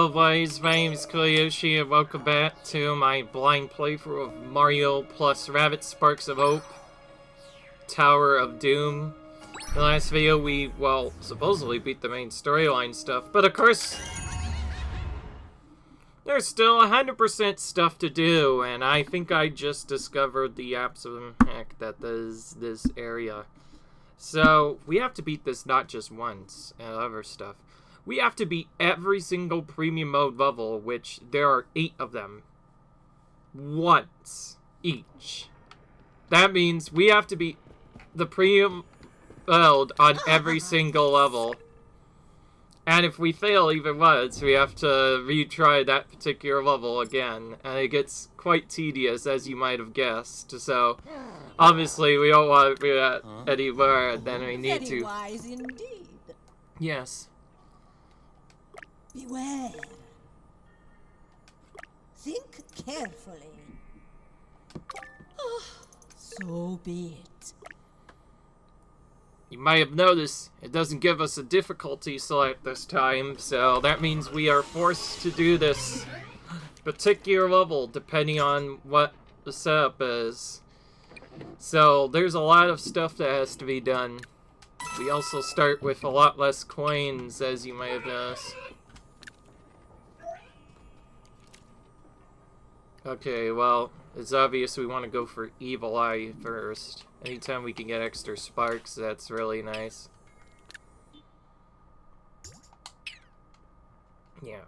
Hello boys, my name is Koyoshi and welcome back to my blind playthrough of Mario plus Rabbids Sparks of Hope Tower of Doom. In the last video we, well, supposedly beat the main storyline stuff, but of course there's still 100% stuff to do, and I think I just discovered the absolute heck that is this area. So, we have to beat this not just once and other stuff. We have to beat every single premium mode level, which there are 8 of them. Once each. That means we have to beat the premium mode on every single level. And if we fail even once, we have to retry that particular level again. And it gets quite tedious, as you might have guessed. So, obviously, we don't want to do that any more than we need to. Very wise indeed. Yes. Beware. Think carefully. So be it. You might have noticed it doesn't give us a difficulty select this time, so that means we are forced to do this particular level depending on what the setup is. So there's a lot of stuff that has to be done. We also start with a lot less coins, as you might have noticed. Okay, well, it's obvious we want to go for Evil Eye first. Anytime we can get extra sparks, that's really nice. Yeah.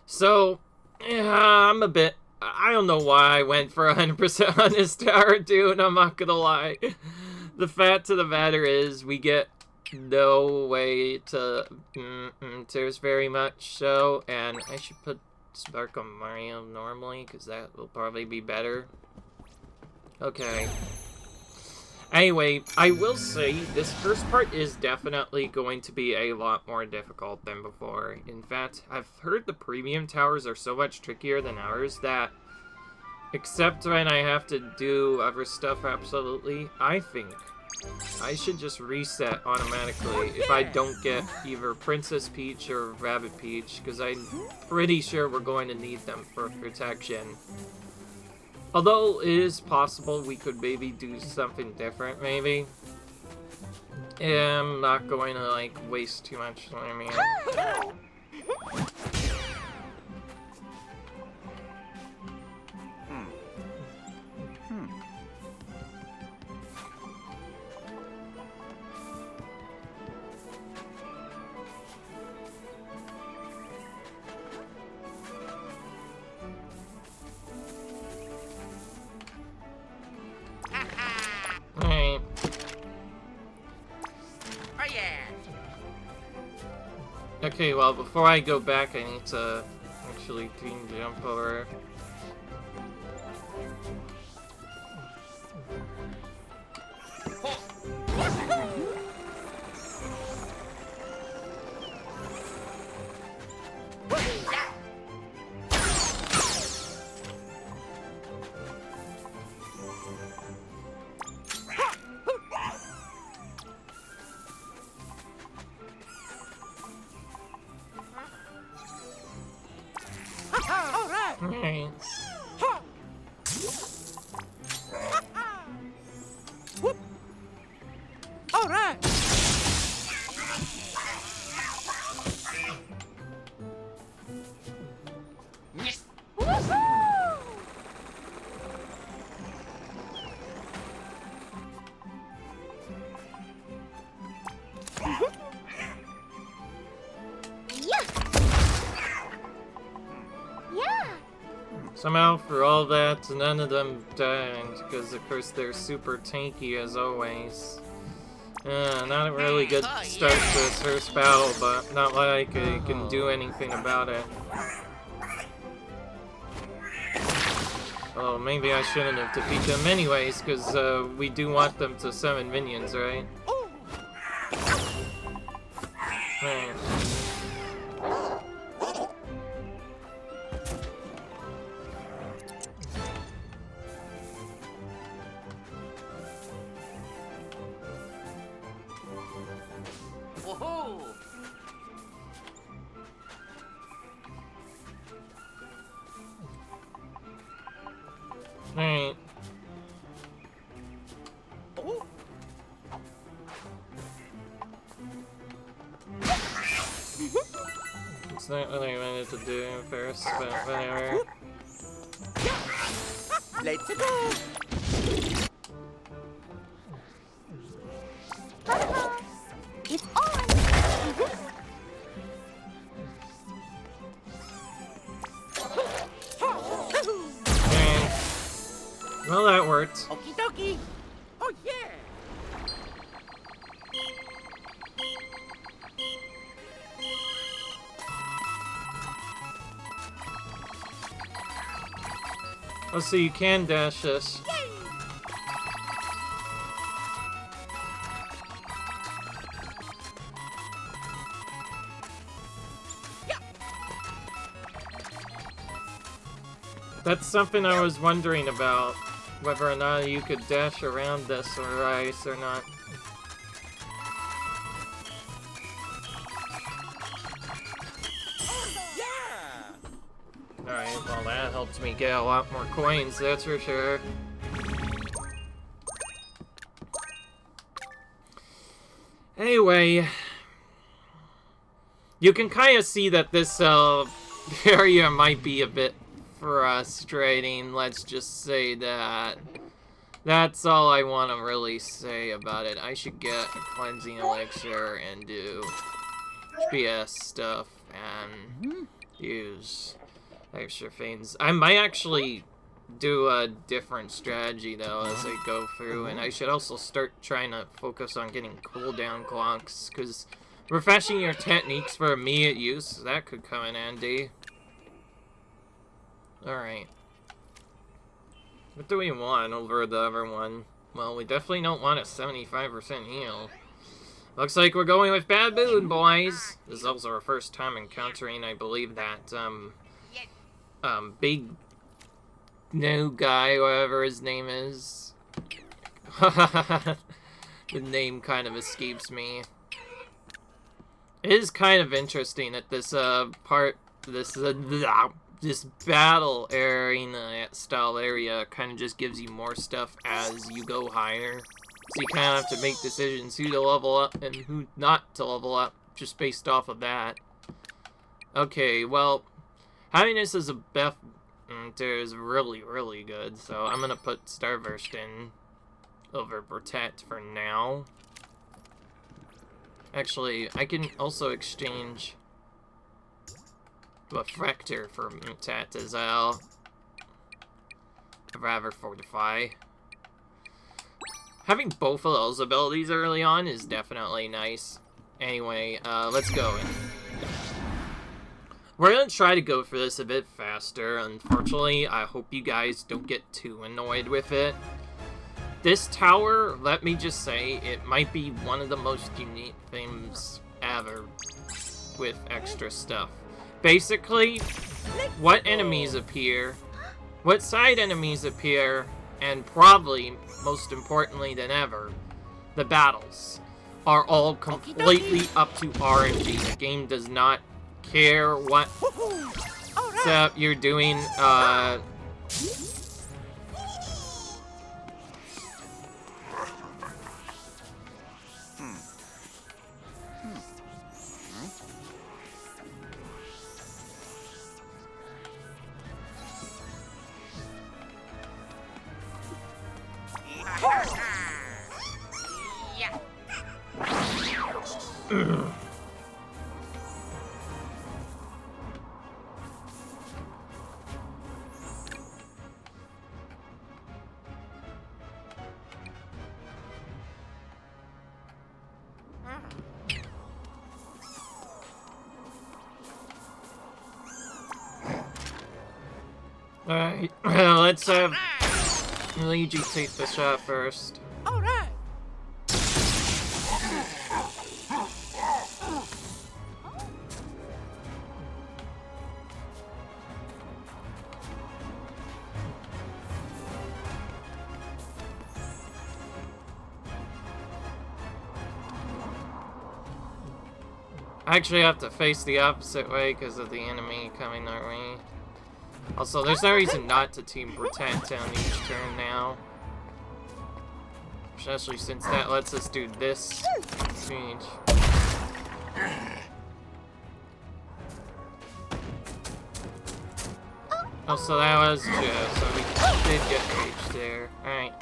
So, I'm a bit... I don't know why I went for 100% on this tower, dude, I'm not gonna lie. The fact of the matter is, we get no way to... there's very much so, and I should put Spark on Mario normally, because that will probably be better. Okay. Anyway, I will say, this first part is definitely going to be a lot more difficult than before. In fact, I've heard the premium towers are so much trickier than ours that, except when I have to do other stuff absolutely, I think I should just reset automatically if I don't get either Princess Peach or Rabbid Peach, because I'm pretty sure we're going to need them for protection. Although it is possible we could maybe do something different, maybe. Yeah, I'm not going to, like, waste too much time here. Alright. Oh yeah. Okay, well, before I go back, I need to actually clean jump over. Alright. Alright. Yes. Somehow, for all that, none of them died, because of course they're super tanky as always. Not a really good start to this first battle, but not like I can do anything about it. Oh, maybe I shouldn't have defeated them anyways, because we do want them to summon minions, right? Right. Alright. Oh. It's not what I wanted to do first, but whatever. Let's go. It's on. Okay. Well, that worked. Okie dokie. Oh yeah. Oh, so you can dash this. That's something I was wondering about, whether or not you could dash around this or ice or not. Yeah. Alright, well that helps me get a lot more coins, that's for sure. Anyway, you can kind of see that this area might be a bit frustrating, let's just say that. That's all I want to really say about it. I should get a cleansing elixir and do BS stuff and use extra things. I might actually do a different strategy though as I go through, and I should also start trying to focus on getting cooldown clocks, because refreshing your techniques for immediate use, that could come in handy. Alright. What do we want over the other one? Well, we definitely don't want a 75% heal. Looks like we're going with Baboon, boys! This is also our first time encountering, I believe, that, big new guy, whatever his name is. The name kind of escapes me. It is kind of interesting that this, this battle arena style area kind of just gives you more stuff as you go higher. So you kind of have to make decisions who to level up and who not to level up just based off of that. Okay, well, having this as a buff is really, really good. So I'm going to put Starburst in over Protect for now. Actually, I can also exchange Refractor for Mutat as well. I'd rather Fortify. Having both of those abilities early on is definitely nice. Anyway, let's go. We're gonna try to go for this a bit faster. Unfortunately, I hope you guys don't get too annoyed with it. This tower, let me just say, it might be one of the most unique things ever with extra stuff. Basically, what enemies appear, what side enemies appear, and probably, most importantly than ever, the battles are all completely up to RNG. The game does not care what setup you're doing. Yeah. Alright, let's have Luigi take the shot first. All right. I actually have to face the opposite way because of the enemy coming our way. Also, there's no reason not to team protect on each turn now. Especially since that lets us do this exchange. Oh, so that was Joe, so we did get rage there. Alright.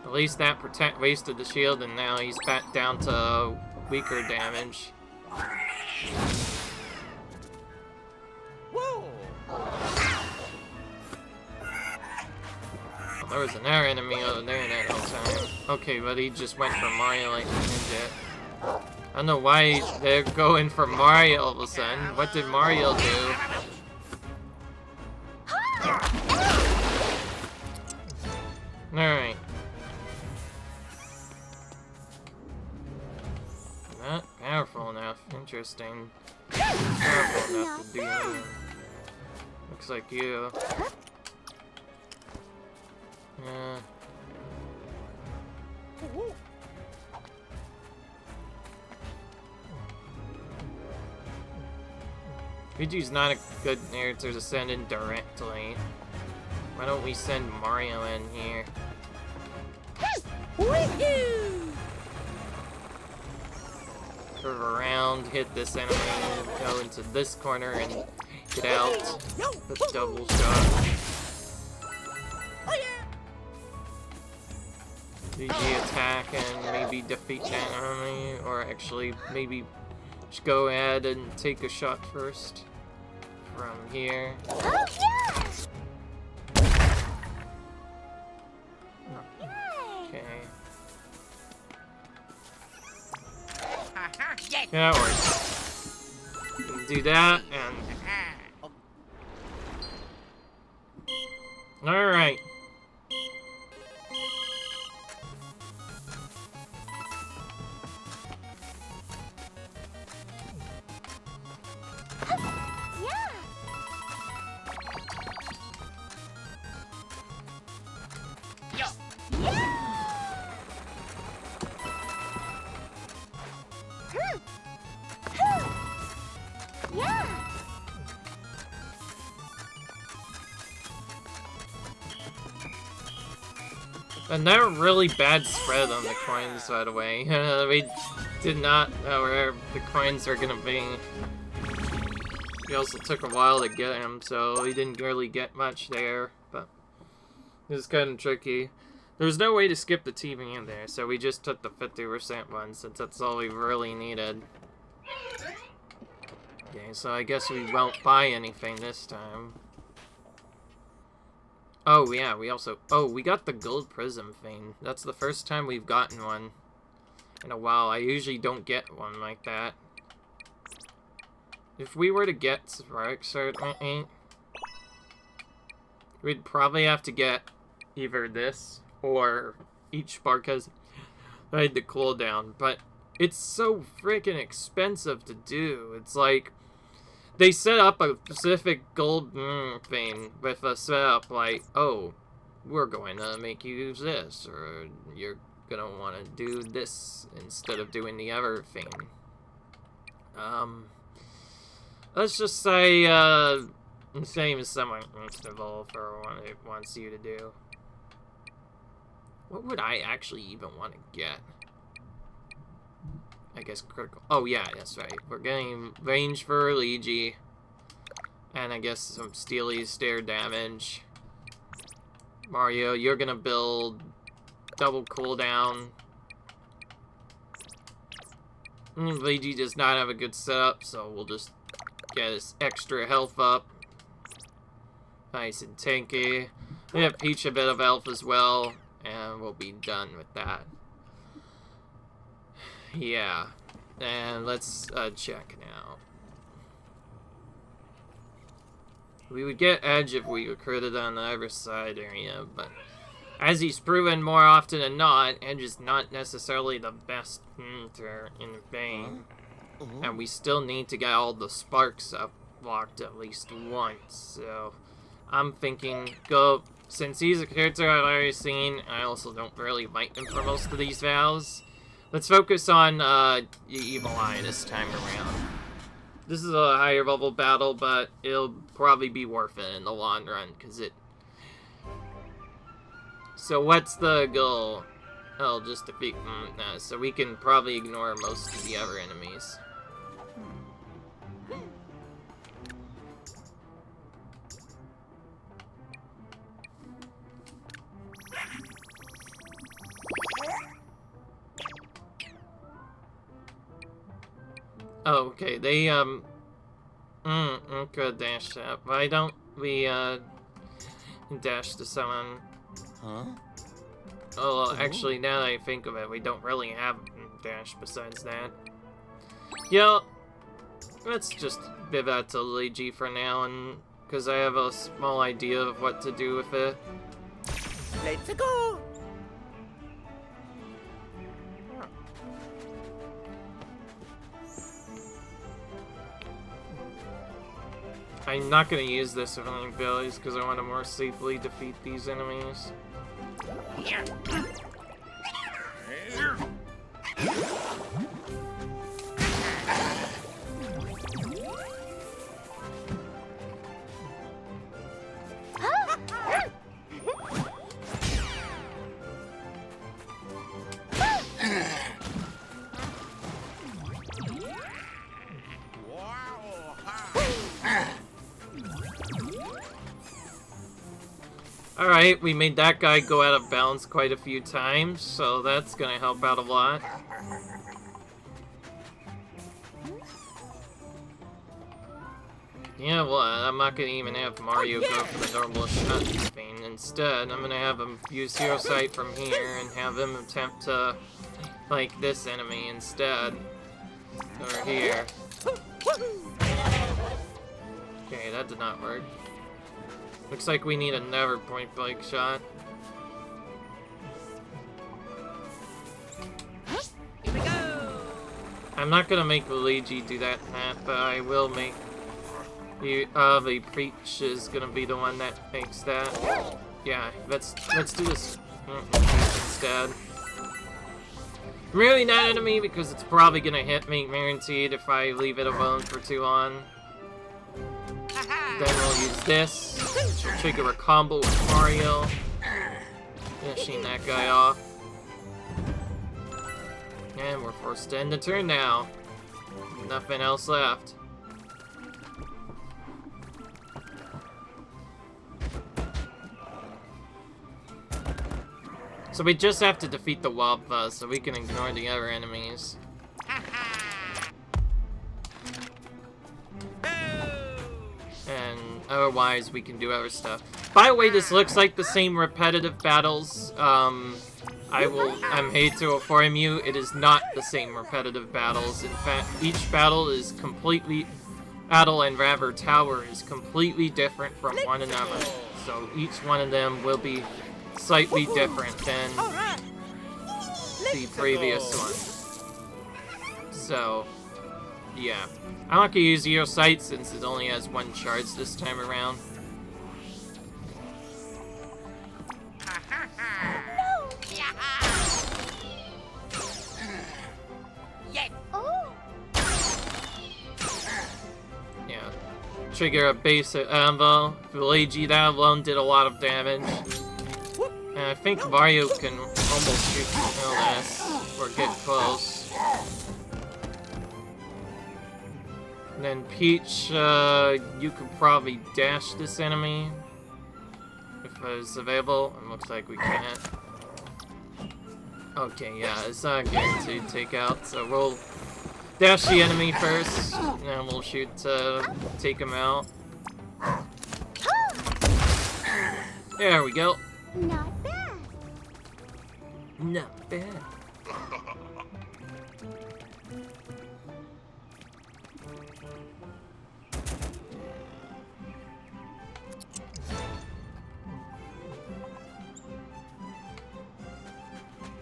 At least that protect wasted the shield, and now he's back down to weaker damage. Whoa! Oh, there was another enemy over there that whole time. Okay, but he just went for Mario like a ninja. I don't know why they're going for Mario all of a sudden. What did Mario do? Alright. Not powerful enough. Interesting. Powerful enough to do anything. Looks like you. Yeah. Luigi's not a good narrator to send in directly. Why don't we send Mario in here? Curve around, hit this enemy, go into this corner and get out. The double shot. Luigi attack and maybe defeat that enemy, or actually maybe just go ahead and take a shot first from here. Okay. Yeah, that works. Do that and alright. And they're really bad spread on the coins, by the way. We did not know where the coins are gonna be. We also took a while to get them, so we didn't really get much there, but it was kind of tricky. There was no way to skip the TV in there, so we just took the 50% one, since that's all we really needed. Okay, so I guess we won't buy anything this time. Oh, yeah, we also... Oh, we got the gold prism thing. That's the first time we've gotten one in a while. I usually don't get one like that. If we were to get Sparks, we'd probably have to get either this or each spark has the cooldown. But it's so freaking expensive to do. It's like... They set up a specific gold thing with a setup like, oh, we're going to make you use this, or you're going to want to do this instead of doing the other thing. Let's just say, the same as someone wants to evolve or what it wants you to do. What would I actually even want to get? I guess critical. Oh yeah, that's right. We're getting range for Luigi. And I guess some Steely Stare damage. Mario, you're gonna build double cooldown. Luigi does not have a good setup, so we'll just get his extra health up. Nice and tanky. We have Peach a bit of health as well, and we'll be done with that. Yeah, and let's check now. We would get Edge if we recruited on the other side area, but as he's proven more often than not, Edge is not necessarily the best hunter in the game. And we still need to get all the sparks up locked at least once, so I'm thinking go, since he's a character I've already seen, I also don't really like him for most of these vows. Let's focus on Evil Eye this time around. This is a higher level battle, but it'll probably be worth it in the long run, because it... So what's the goal? Oh, just defeat... no, so we can probably ignore most of the other enemies. Oh, okay, they, could dash that. Why don't we, dash to someone? Huh? Oh, well, actually, now that I think of it, we don't really have dash besides that. Yeah, let's just give that to Luigi for now, and because I have a small idea of what to do with it. Let's go. I'm not going to use this with any abilities because I want to more safely defeat these enemies. Alright, we made that guy go out of bounds quite a few times, so that's gonna help out a lot. Yeah, well, I'm not gonna even have Mario go for the normal shot thing. Instead, I'm gonna have him use Hero Sight from here and have him attempt to, like, this enemy instead. Over here. Okay, that did not work. Looks like we need another point-blank shot. Here we go. I'm not gonna make Luigi do that, but I will make the Peach is gonna be the one that makes that. Yeah, let's do this instead. Really not enemy because it's probably gonna hit me, guaranteed, if I leave it alone for too long. Then we'll use this, which will trigger a combo with Mario, finishing that guy off. And we're forced to end the turn now. Nothing else left. So we just have to defeat the Wobba so we can ignore the other enemies. And otherwise we can do other stuff. By the way, this looks like the same repetitive battles. I'm hate to inform you, it is not the same repetitive battles. In fact, each battle is completely... Battle and Rather Tower is completely different from one another. So each one of them will be slightly different than the previous one. So, yeah. I'm not gonna use Hero Sight since it only has one charge this time around. Yes. Oh. Yeah. Trigger a basic ammo. Luigi, that alone did a lot of damage. And I think Mario can almost shoot this or get close. And then Peach, you could probably dash this enemy if it's available. It looks like we can't. Okay, yeah, it's not guaranteed takeout, so we'll dash the enemy first, and then we'll shoot to take him out. There we go. Not bad. Not bad.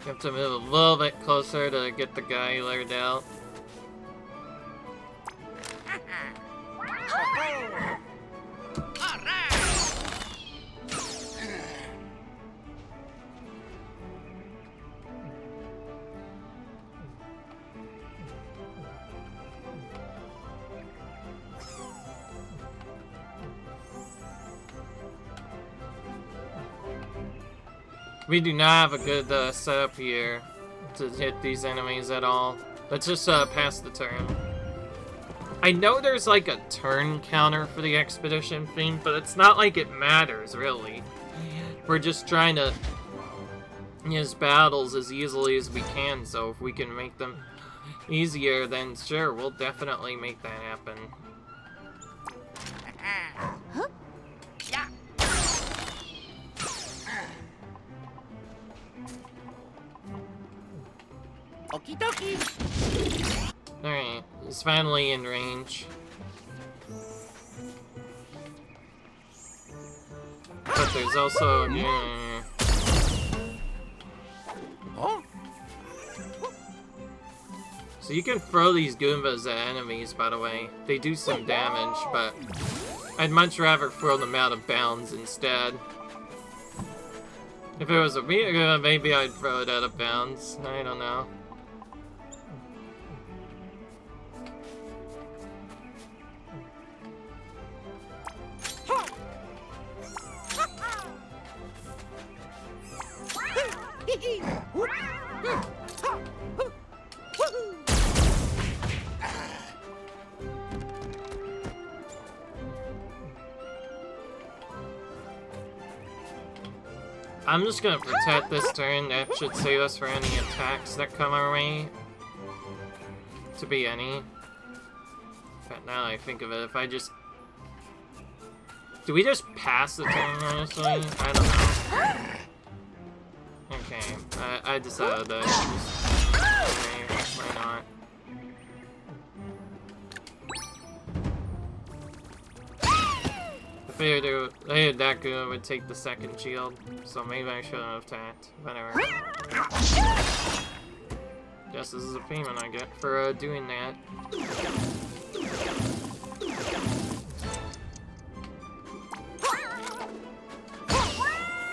You have to move a little bit closer to get the guy lured out. We do not have a good setup here to hit these enemies at all. Let's just pass the turn. I know there's like a turn counter for the expedition thing, but it's not like it matters, really. We're just trying to use battles as easily as we can, so if we can make them easier, then sure, we'll definitely make that happen. Huh? Yeah. Okie dokie. Alright, he's finally in range. But there's also... Oh. So you can throw these Goombas at enemies, by the way. They do some damage, but I'd much rather throw them out of bounds instead. If it was a Goomba, maybe I'd throw it out of bounds. I don't know. I'm just gonna protect this turn. That should save us for any attacks that come our way. To be any. But now I think of it, if I just... Do we just pass the turn, honestly? I don't know. Okay, I decided that. Okay, why not? I figured that good would take the second shield, so maybe I shouldn't have attacked. Whatever. Guess this is a payment I get for doing that.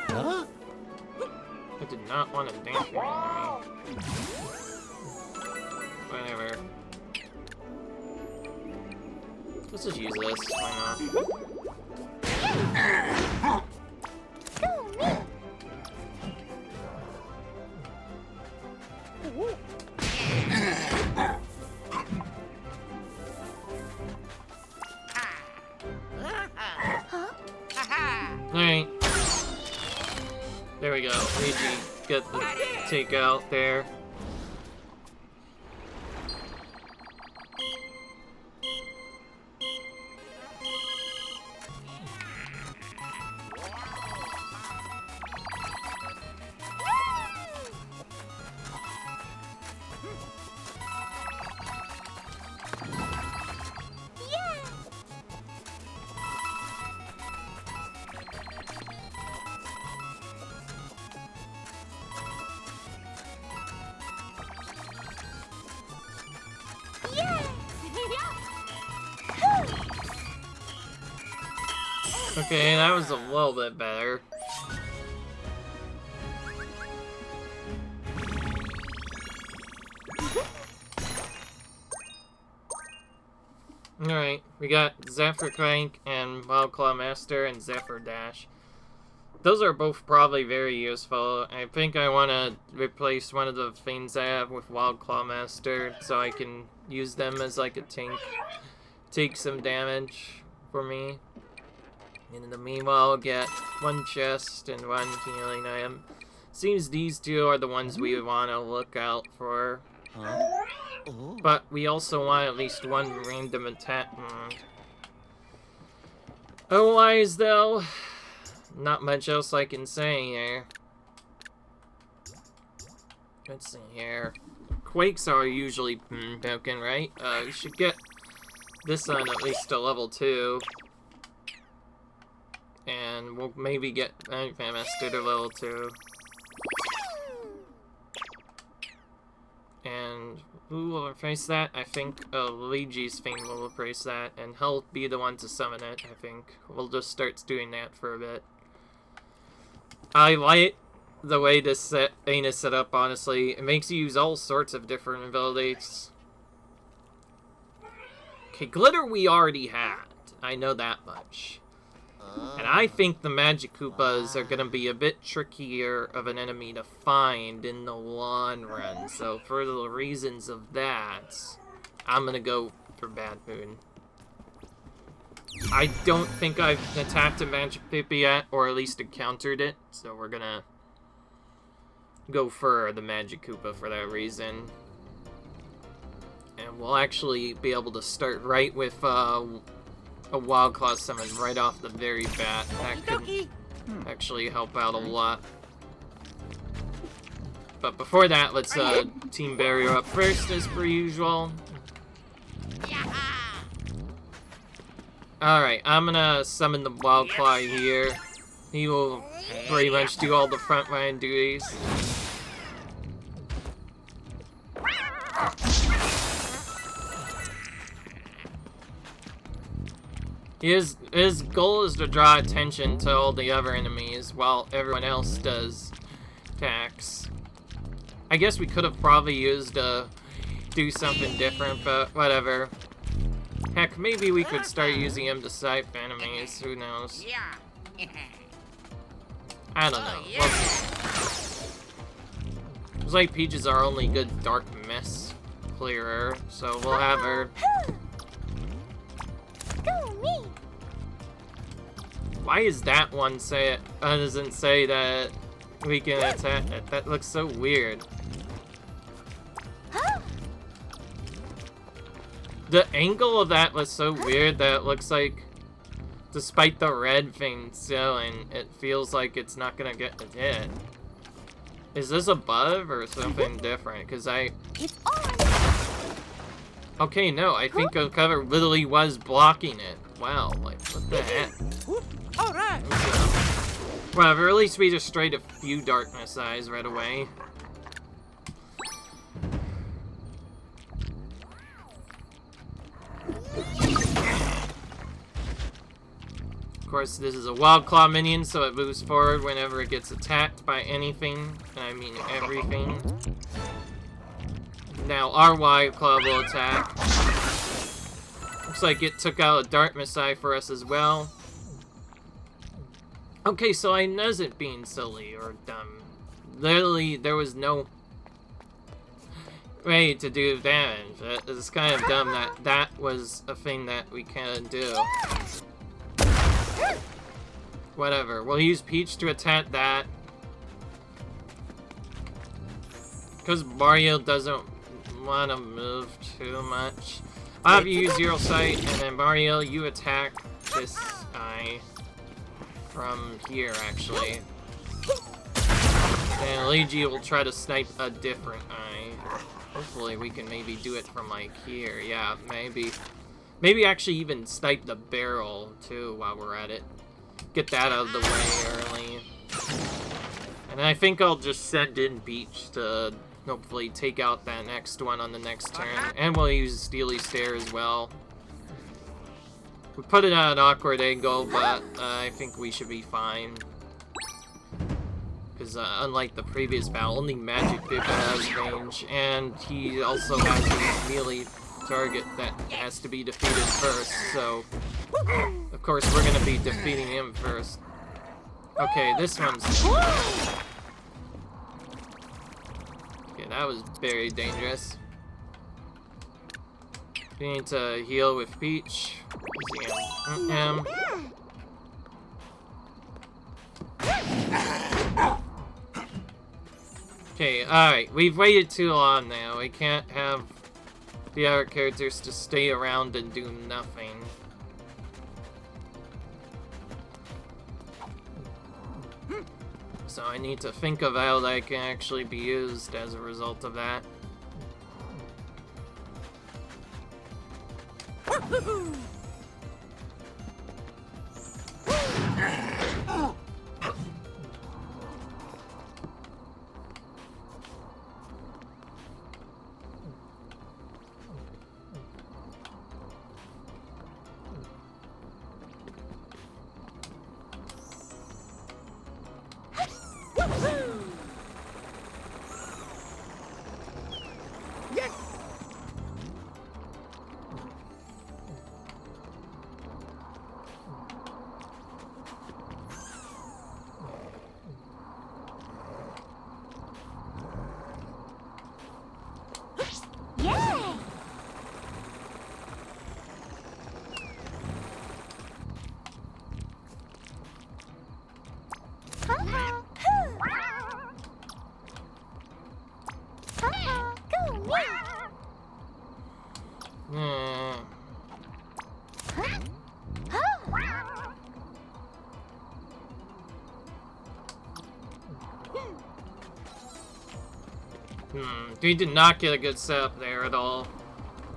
Huh? I did not want to dance your enemy. Whatever. Let's just use this. Why not? Alright. There we go. Luigi, get the takeout there. Okay, that was a little bit better. Alright, we got Zephyr Crank and Wild Claw Master and Zephyr Dash. Those are both probably very useful. I think I want to replace one of the things I have with Wild Claw Master so I can use them as like a tank. Take some damage for me. And in the meanwhile, I'll get one chest and one healing item. Seems these two are the ones we want to look out for. Huh? Oh. But we also want at least one random attack. Otherwise, though, not much else I can say here. Let's see here. Quakes are usually broken, right? We should get this one at least to level 2. And we'll maybe get Master to level 2. And who will replace that? I think Luigi's thing will replace that, and he'll be the one to summon it, I think. We'll just start doing that for a bit. I like the way this thing is set up, honestly. It makes you use all sorts of different abilities. Okay, Glitter we already had. I know that much. And I think the Magic Koopas are gonna be a bit trickier of an enemy to find in the long run. So for the reasons of that, I'm gonna go for Bad Moon. I don't think I've attacked a Magic Koopa yet, or at least encountered it. So we're gonna go for the Magic Koopa for that reason. And we'll actually be able to start right with a Wild Claw summon right off the very bat. That could actually help out a lot. But before that, let's Team Barrier up first, as per usual. Alright, I'm gonna summon the Wild Claw here. He will pretty much do all the frontline duties. His goal is to draw attention to all the other enemies while everyone else does attacks. I guess we could have probably used do something different, but whatever. Heck, maybe we could start using him to snipe enemies, who knows. I don't know. We'll see. Looks like Peach is our only good dark mess clearer, so we'll have her. Go me. Why is that one doesn't say that we can attack it? That looks so weird. The angle of that was so weird that it looks like, despite the red thing showing, it feels like it's not gonna get a hit. Is this a bug or something different? Because It's on. Okay, no, I think the cover literally was blocking it. Wow, like, what the heck? Alright. Whatever, at least we destroyed a few Darkness Eyes right away. Of course, this is a Wild Claw minion, so it moves forward whenever it gets attacked by anything. I mean everything. Now our Wild Claw will attack. Looks like it took out a Darkness Eye for us as well. Okay, so I wasn't being silly or dumb. Literally, there was no way to do damage. It's kind of dumb that that was a thing that we can do. Whatever, we'll use Peach to attack that. Because Mario doesn't want to move too much. I'll have you use Zero Sight, and then Mario, you attack this eye from here, actually. And Luigi will try to snipe a different eye. Hopefully we can maybe do it from, like, here. Yeah, maybe. Maybe actually even snipe the barrel, too, while we're at it. Get that out of the way early. And I think I'll just send in Peach to hopefully take out that next one on the next turn. And we'll use Steely Stare as well. We put it at an awkward angle, but I think we should be fine. Because unlike the previous battle, only Magic Koopa has range. And he also has a melee target that has to be defeated first, so of course we're gonna be defeating him first. Okay, this one's... Okay, that was very dangerous. We need to heal with Peach. Okay, alright, we've waited too long now. We can't have the other characters to stay around and do nothing. So I need to think of how that can actually be used as a result of that. We did not get a good setup there at all.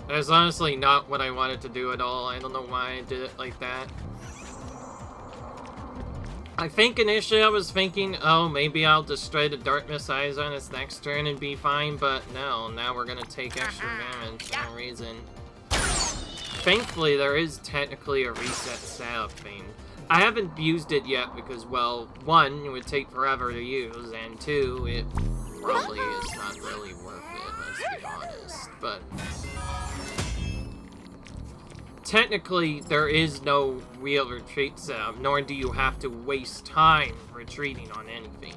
That is honestly not what I wanted to do at all. I don't know why I did it like that. I think initially I was thinking, oh, maybe I'll destroy the Dark Messiahs on its next turn and be fine, but no, now we're gonna take extra damage for no reason. Thankfully, there is technically a reset setup thing. I haven't used it yet because, well, one, it would take forever to use, and two, it probably is not really worth it, let's be honest, but... Technically, there is no real retreat setup, nor do you have to waste time retreating on anything.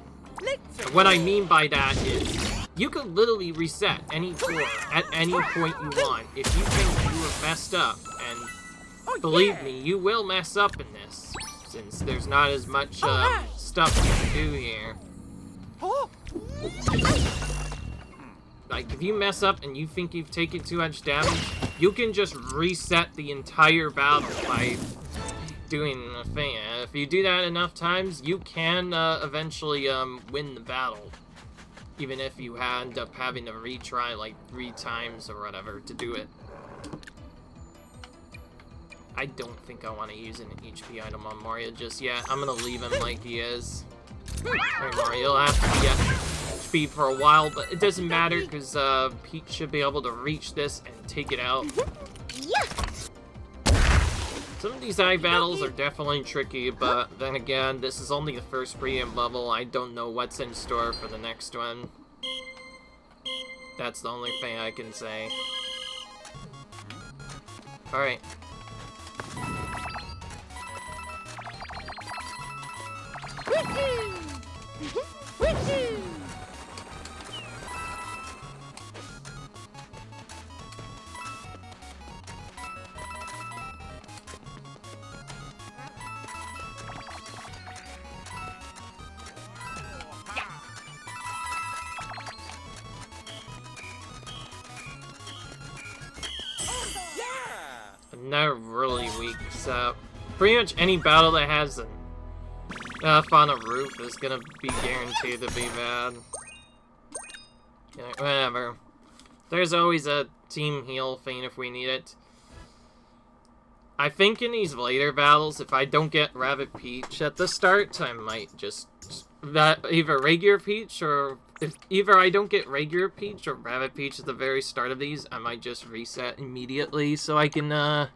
And what I mean by that is, you can literally reset any floor at any point you want if you think you have messed up, and believe me, you will mess up in this, since there's not as much stuff you can do here. Like, if you mess up and you think you've taken too much damage, you can just reset the entire battle by doing a thing. If you do that enough times, you can eventually win the battle. Even if you end up having to retry like 3 times or whatever to do it. I don't think I want to use an HP item on Mario just yet. I'm gonna leave him like he is. Alright, Mario, you'll have to be at speed for a while, but it doesn't matter because Peach should be able to reach this and take it out. Some of these eye battles are definitely tricky, but then again, this is only the first preamp level. I don't know what's in store for the next one. That's the only thing I can say. Alright. Another really weak setup. Pretty much any battle that has an F on a roof is gonna be guaranteed to be bad. Yeah, whatever. There's always a team heal thing if we need it. I think in these later battles, if I don't get Rabbid Peach at the start, I might just either regular Peach, or if either I don't get regular Peach or Rabbid Peach at the very start of these, I might just reset immediately so I can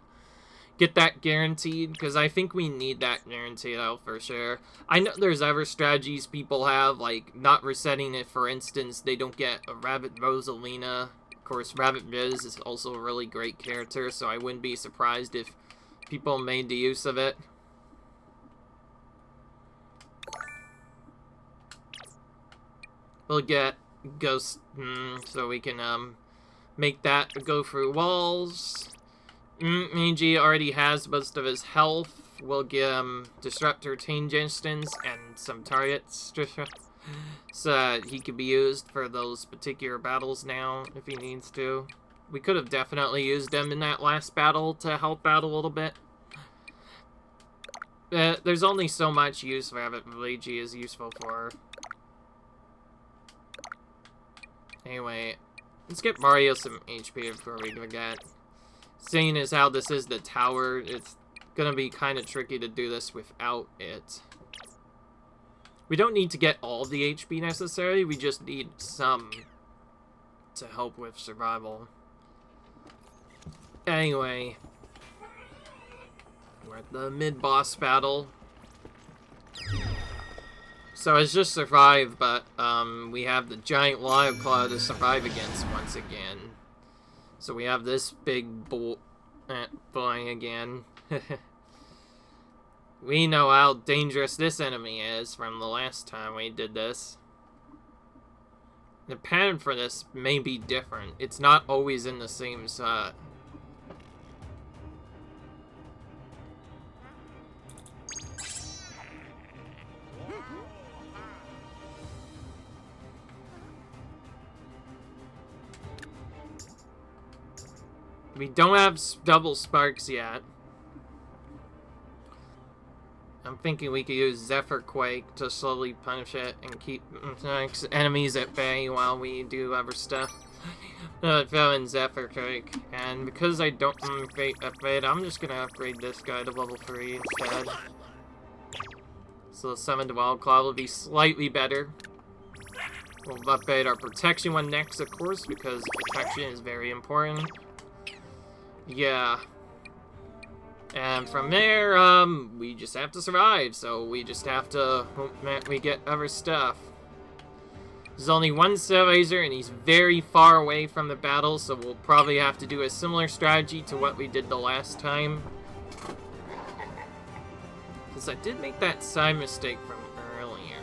get that guaranteed, because I think we need that guaranteed out for sure. I know there's other strategies people have, like not resetting it. For instance, they don't get a Rabbid Rosalina. Of course, Rabbids is also a really great character, so I wouldn't be surprised if people made the use of it. We'll get Ghost, so we can make that go through walls. Meiji already has most of his health. We'll give him Disruptor Change Instance and some targets, so he can be used for those particular battles now if he needs to. We could have definitely used them in that last battle to help out a little bit. There's only so much use Rabbit Luigi is useful for. Anyway, let's get Mario some HP before we forget. Seeing as how this is the tower, it's gonna be kind of tricky to do this without it. We don't need to get all the HP necessarily, we just need some to help with survival. Anyway, we're at the mid-boss battle. So it's just survive, but we have the giant Lion Claw to survive against once again. So we have this big boy again. We know how dangerous this enemy is from the last time we did this. The pattern for this may be different. It's not always in the same set. We don't have double sparks yet. I'm thinking we could use Zephyr Quake to slowly punish it and keep enemies at bay while we do other stuff. Throw in Zephyr Quake, and because I don't upgrade, I'm just gonna upgrade this guy to level 3 instead. So the Summoned Wild Claw will be slightly better. We'll upgrade our protection one next, of course, because protection is very important. Yeah. And from there, we just have to survive, so we just have to hope that we get other stuff. There's only one Starlaser, and he's very far away from the battle, so we'll probably have to do a similar strategy to what we did the last time. Because I did make that side mistake from earlier.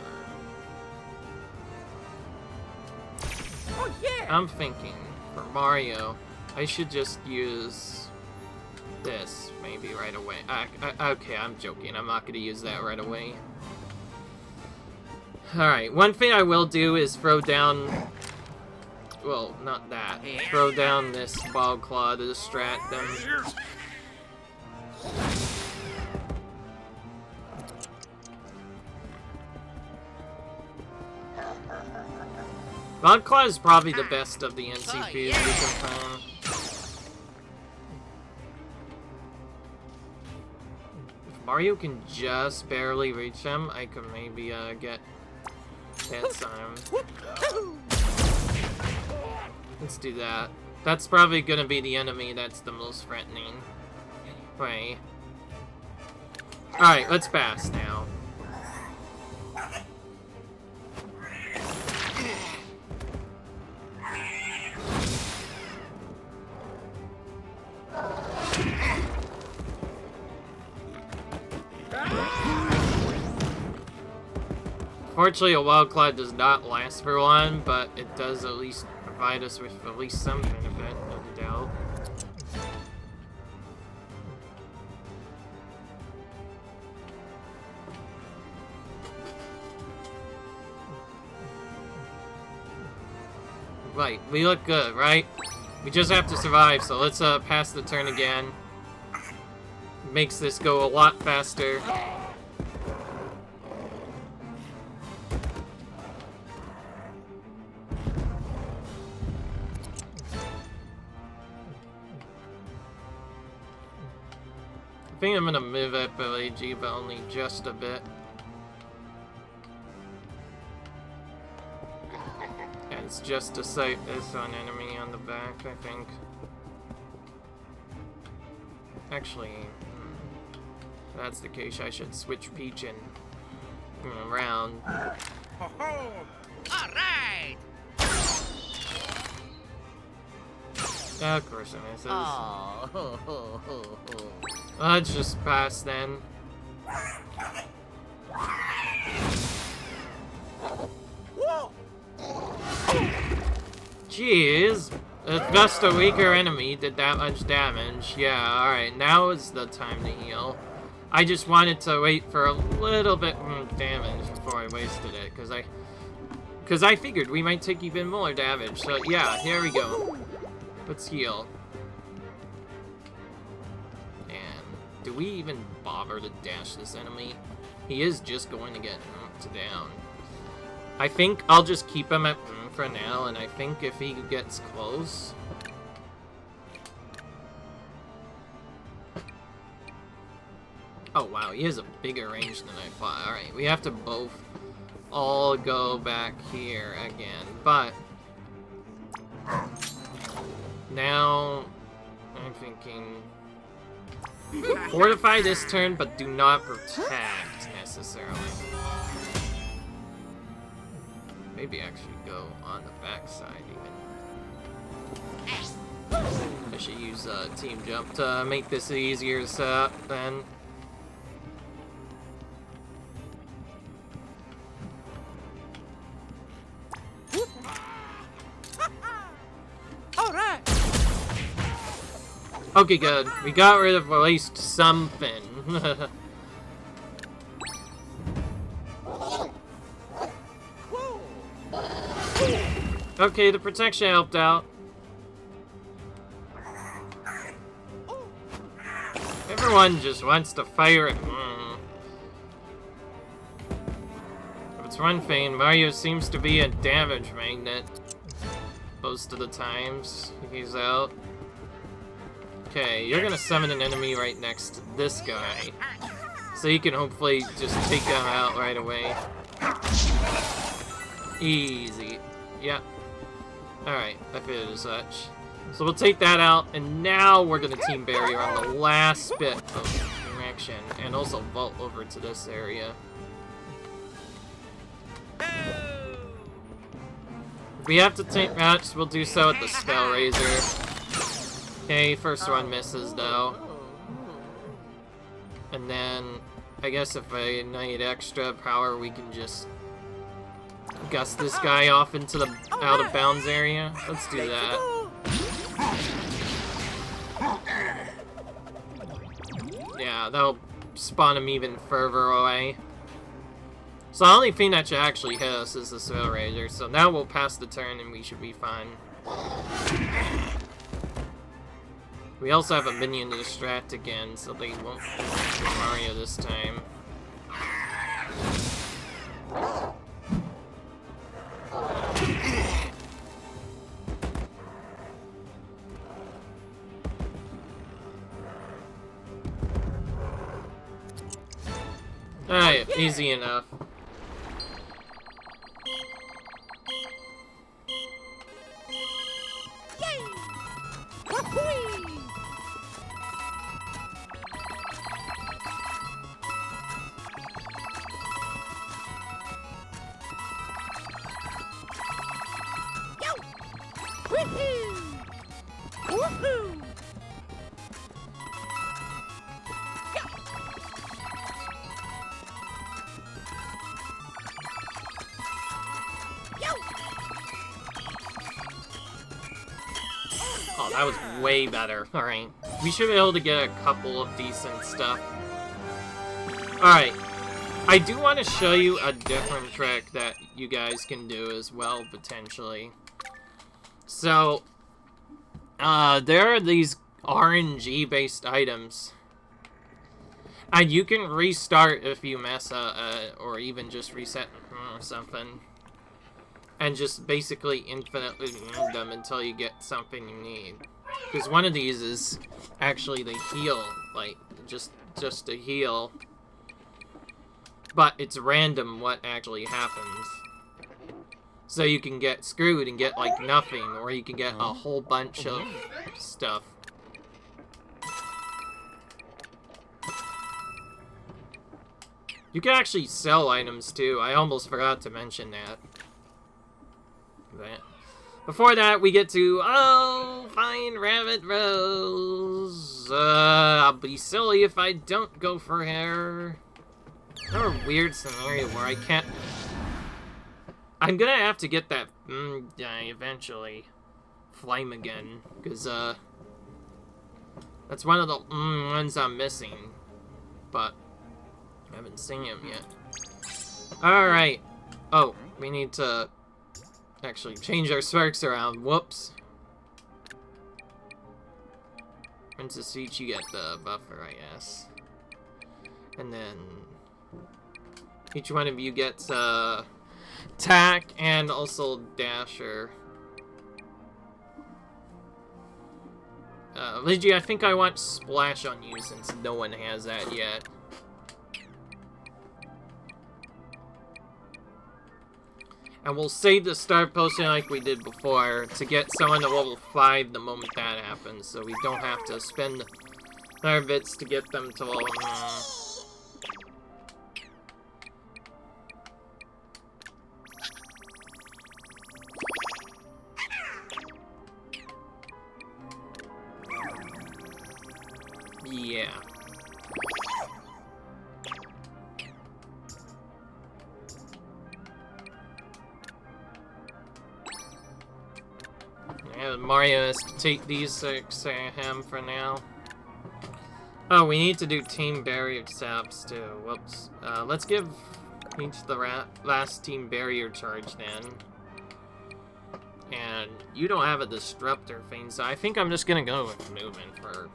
Oh, yeah! I'm thinking, for Mario, I should just use this, maybe right away. Okay, I'm joking. I'm not going to use that right away. Alright, one thing I will do is throw down... Well, not that. Throw down this Wild Claw to distract them. Wild Claw is probably the best of the NCPs we can find. If Mario can just barely reach him, I could maybe get hits on him. Let's do that. That's probably gonna be the enemy that's the most threatening. Anyway. Alright, let's pass now. Fortunately, a Wild Claw does not last for long, but it does at least provide us with at least some benefit, no doubt. Right, we look good, right? We just have to survive, so let's pass the turn again. Makes this go a lot faster. I think I'm gonna move up LAG, but only just a bit. And it's just to sight this on enemy on the back, I think. Actually, if that's the case, I should switch Peach and around. Ho ho! All right! Of course it misses. Oh. Let's just pass then. Jeez. If just a weaker enemy did that much damage. Yeah, alright. Now is the time to heal. I just wanted to wait for a little bit more damage before I wasted it. Because I figured we might take even more damage. So yeah, here we go. Let's heal. And do we even bother to dash this enemy? He is just going to get knocked down. I think I'll just keep him at for now, and I think if he gets close... Oh wow, he has a bigger range than I thought. Alright, we have to both all go back here again, but... Now, I'm thinking... Fortify this turn, but do not protect, necessarily. Maybe actually go on the backside, even. I should use Team Jump to make this easier to set up, then. Okay, good. We got rid of at least something. Okay, the protection helped out. Everyone just wants to fire it. one thing, Mario seems to be a damage magnet most of the times he's out. Okay, you're gonna summon an enemy right next to this guy, so you can hopefully just take him out right away. Easy. Yep. Alright, I figured as such. So we'll take that out, and now we're gonna Team Barrier on the last bit of direction, and also vault over to this area. If we have to take routes, we'll do so at the Spell Razor. Okay, first one misses though. And then, I guess if I need extra power, we can just gust this guy off into the out of bounds area. Let's do that. Yeah, that'll spawn him even further away. So the only thing that should actually hit us is the Spell Razor. So now we'll pass the turn and we should be fine. We also have a minion to distract again, so they won't get Mario this time. Alright, easy enough. Oh, that was way better. Alright. We should be able to get a couple of decent stuff. Alright. I do want to show you a different trick that you guys can do as well, potentially. So, there are these RNG-based items. And you can restart if you mess up, or even just reset or something. And just basically infinitely move them until you get something you need. Because one of these is actually the heal, like, just a heal. But it's random what actually happens. So you can get screwed and get, like, nothing, or you can get a whole bunch of stuff. You can actually sell items, too. I almost forgot to mention that. But before that, we get to, find Rabbit Rose. I'll be silly if I don't go for her. Another weird scenario where I can't... I'm gonna have to get that, eventually. Flame again, because, that's one of the, ones I'm missing. But, I haven't seen him yet. Alright. Oh, we need to... actually change our sparks around. Whoops. Princess Peach, you get the buffer, I guess. And then each one of you gets attack and also dasher. Luigi, I think I want splash on you since no one has that yet. And we'll save the start potion like we did before to get someone to level 5 the moment that happens, so we don't have to spend our bits to get them to level 9. Yeah. Mario has to take these 6 him for now. Oh, we need to do Team Barrier saps too. Whoops. Let's give each the last Team Barrier charge then. And you don't have a disruptor thing, so I think I'm just gonna go with movement for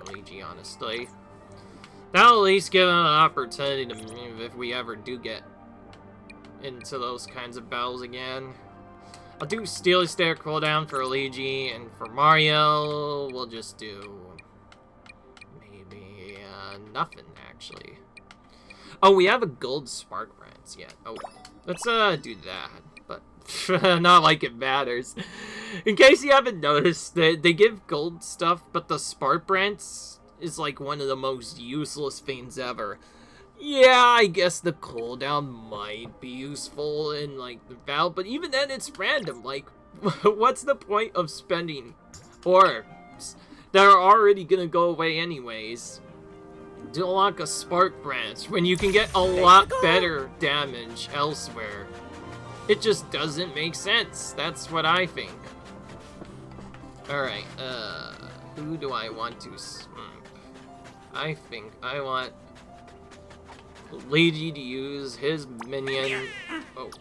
Luigi, honestly. That'll at least give him an opportunity to move if we ever do get into those kinds of battles again. I'll do Steely Stare cooldown for Luigi, and for Mario, we'll just do maybe nothing, actually. Oh, we have a gold Spark Branch yet. Oh, let's do that, but not like it matters. In case you haven't noticed, they give gold stuff, but the Spark Branch is like one of the most useless things ever. Yeah, I guess the cooldown might be useful in, like, the battle, but even then it's random. Like, what's the point of spending orbs that are already gonna go away anyways to unlock a Spark Branch when you can get a lot better damage elsewhere? It just doesn't make sense. That's what I think. Alright, who do I want to smurf? I think I want Luigi to use his minion. Oh.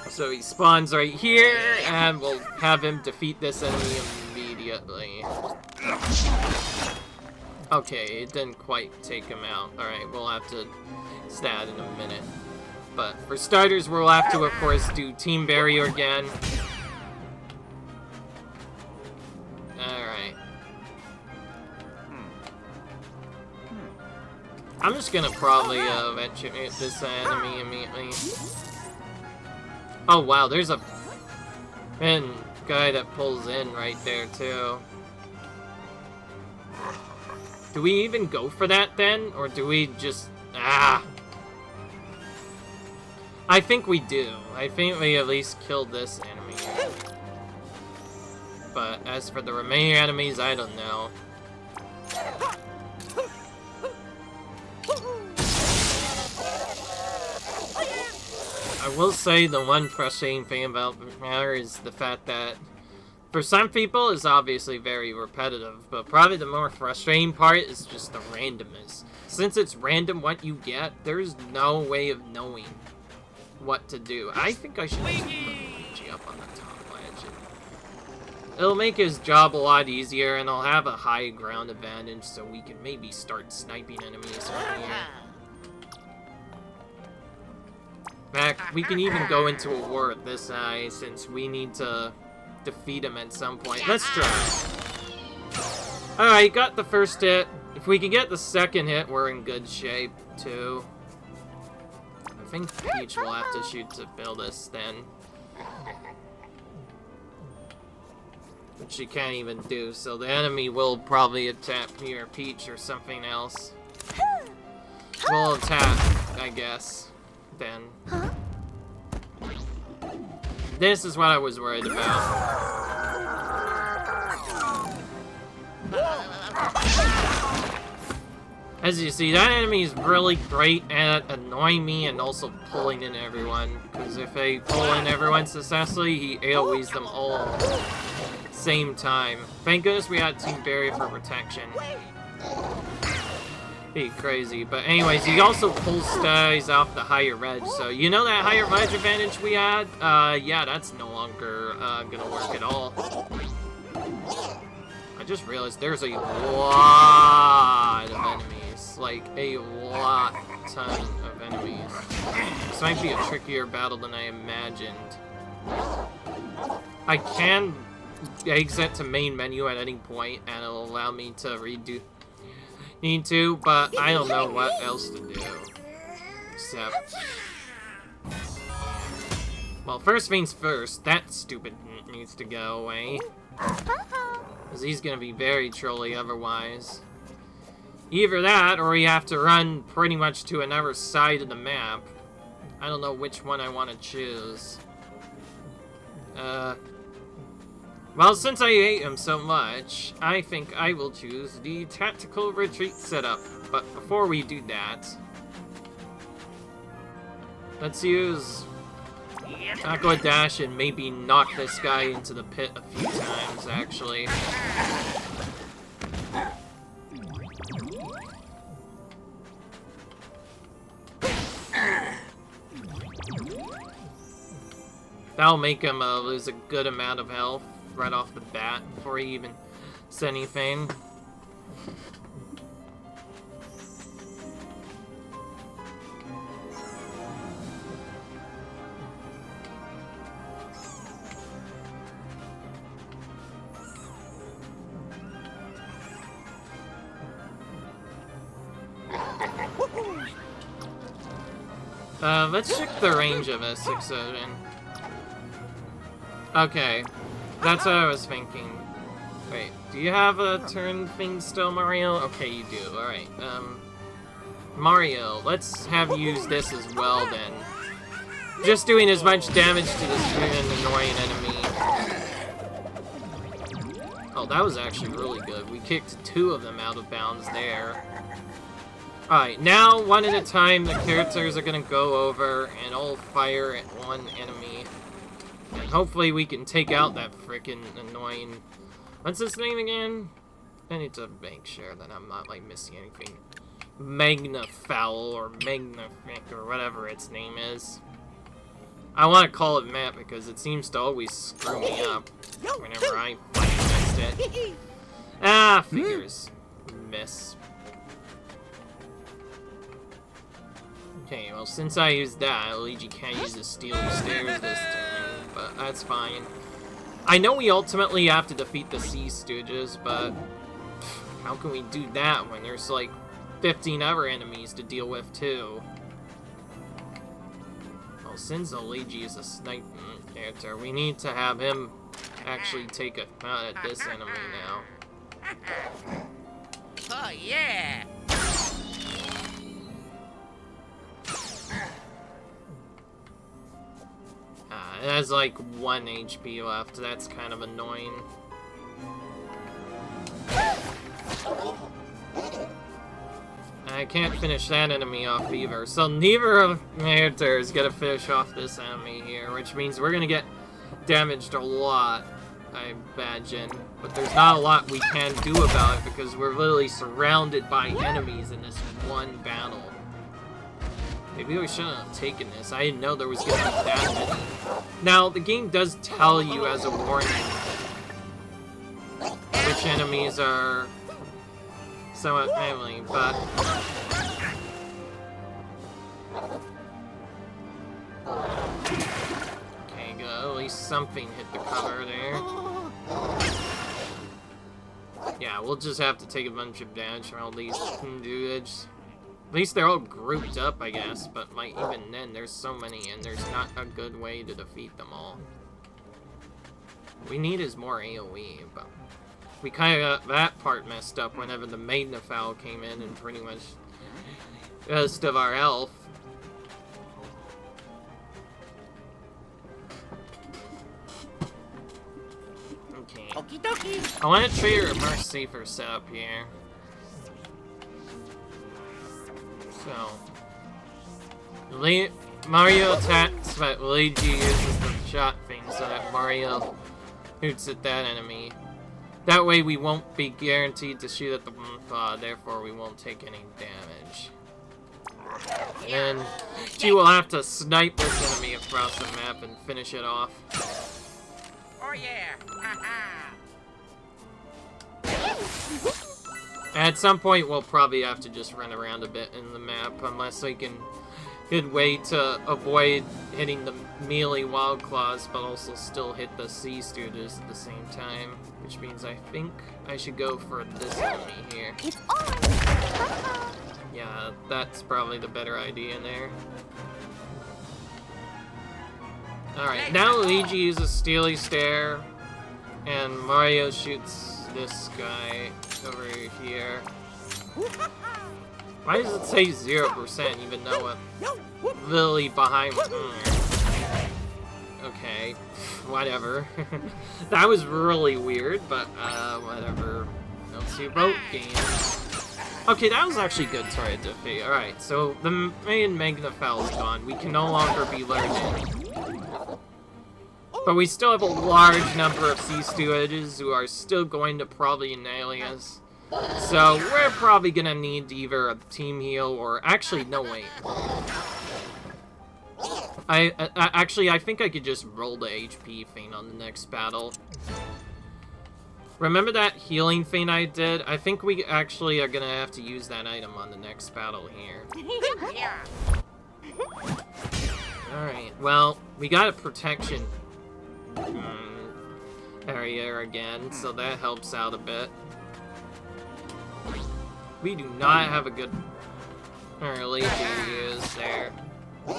So he spawns right here, and we'll have him defeat this enemy immediately. Okay, it didn't quite take him out. Alright, we'll have to stat in a minute. But for starters, we'll have to, of course, do Team Barrier again. Alright. I'm just gonna probably eventuate this enemy immediately. Oh wow, there's a guy that pulls in right there too. Do we even go for that then? Or do we just... I think we do. I think we at least killed this enemy. But as for the remaining enemies, I don't know. I will say the one frustrating thing about the matter is the fact that for some people it's obviously very repetitive, but probably the more frustrating part is just the randomness. Since it's random what you get, there's no way of knowing what to do. I think I should just put Luigi up on the top ledge. It'll make his job a lot easier, and I'll have a high ground advantage so we can maybe start sniping enemies from here. Heck, we can even go into a war with this guy since we need to defeat him at some point. Let's try. Alright, got the first hit. If we can get the second hit, we're in good shape, too. I think Peach will have to shoot to build us then. Which she can't even do, so the enemy will probably attack me or Peach or something else. We'll attack, I guess. Then. This is what I was worried about. As you see, that enemy is really great at annoying me and also pulling in everyone. Because if they pull in everyone successfully, he AoEs them all same time. Thank goodness we had Team Barrier for protection. Be crazy. But anyways, he also pulls guys off the higher edge. So you know that higher edge advantage we had? Yeah, that's no longer gonna work at all. I just realized there's a lot of enemies. Like, a ton of enemies. This might be a trickier battle than I imagined. I can exit to main menu at any point, and it'll allow me to redo... Need to, but I don't know what else to do. Except... Well, first things first, that stupid needs to go away. Because he's gonna be very trolly otherwise. Either that, or you have to run pretty much to another side of the map. I don't know which one I want to choose. Well, since I hate him so much, I think I will choose the tactical retreat setup. But before we do that, let's use Aqua Dash and maybe knock this guy into the pit a few times, actually. That'll make him lose a good amount of health right off the bat before he even says anything. Let's check the range of this explosion. Okay, that's what I was thinking. Wait, do you have a turn thing still, Mario? Okay, you do. Alright, Mario, let's have you use this as well, then. Just doing as much damage to this annoying enemy. Oh, that was actually really good. We kicked 2 of them out of bounds there. Alright, now, one at a time, the characters are gonna go over and all fire at one enemy. And hopefully we can take out that frickin' annoying... What's his name again? I need to make sure that I'm not, like, missing anything. Magnafowl, or Magnific, or whatever its name is. I want to call it Matt because it seems to always screw me up whenever I fight against it. Ah, figures. Miss. Okay, well, since I used that, Luigi can't use the Steely Stairs this time, but that's fine. I know we ultimately have to defeat the Sea Stooges, but how can we do that when there's, like, 15 other enemies to deal with, too? Well, since Luigi is a sniper character, we need to have him actually take a shot at this enemy now. Oh, yeah! It has like 1 HP left. That's kind of annoying. I can't finish that enemy off either. So neither of my characters get to finish off this enemy here, which means we're gonna get damaged a lot, I imagine. But there's not a lot we can do about it because we're literally surrounded by enemies in this one battle. Maybe we shouldn't have taken this. I didn't know there was gonna be that many. Now, the game does tell you as a warning which enemies are somewhat family, but... Okay, good. At least something hit the cover there. Yeah, we'll just have to take a bunch of damage from all these dudes. At least they're all grouped up, I guess, but like even then, there's so many, and there's not a good way to defeat them all. What we need is more AoE, but we kind of got that part messed up whenever the Magnafowl came in and pretty much rest of our health. Okay. Okie dokie! I want to trigger a more safer setup here. So, Mario attacks, but Luigi uses the shot thing so that Mario shoots at that enemy. That way we won't be guaranteed to shoot at the therefore we won't take any damage. And she will have to snipe this enemy across the map and finish it off. Oh yeah! At some point, we'll probably have to just run around a bit in the map, unless we can good way to avoid hitting the melee Wild Claws, but also still hit the Sea Stooges at the same time. Which means I think I should go for this enemy here. It's on! Yeah, that's probably the better idea in there. Alright, now Luigi uses Steely Stare, and Mario shoots this guy over here. Why does it say 0% even though I'm literally behind? Okay, whatever. That was really weird, but whatever. Let's see, rope game. Okay, that was actually good target defeat. Alright, so the main Magnafowl is gone. We can no longer be learning. But we still have a large number of Sea Stooges who are still going to probably annihilate us. So we're probably gonna need either a team heal or... Actually, no, wait. I think I could just roll the HP thing on the next battle. Remember that healing thing I did? I think we actually are gonna have to use that item on the next battle here. Yeah! Alright, well, we got a protection area again, so that helps out a bit. We do not have a good early to use there. I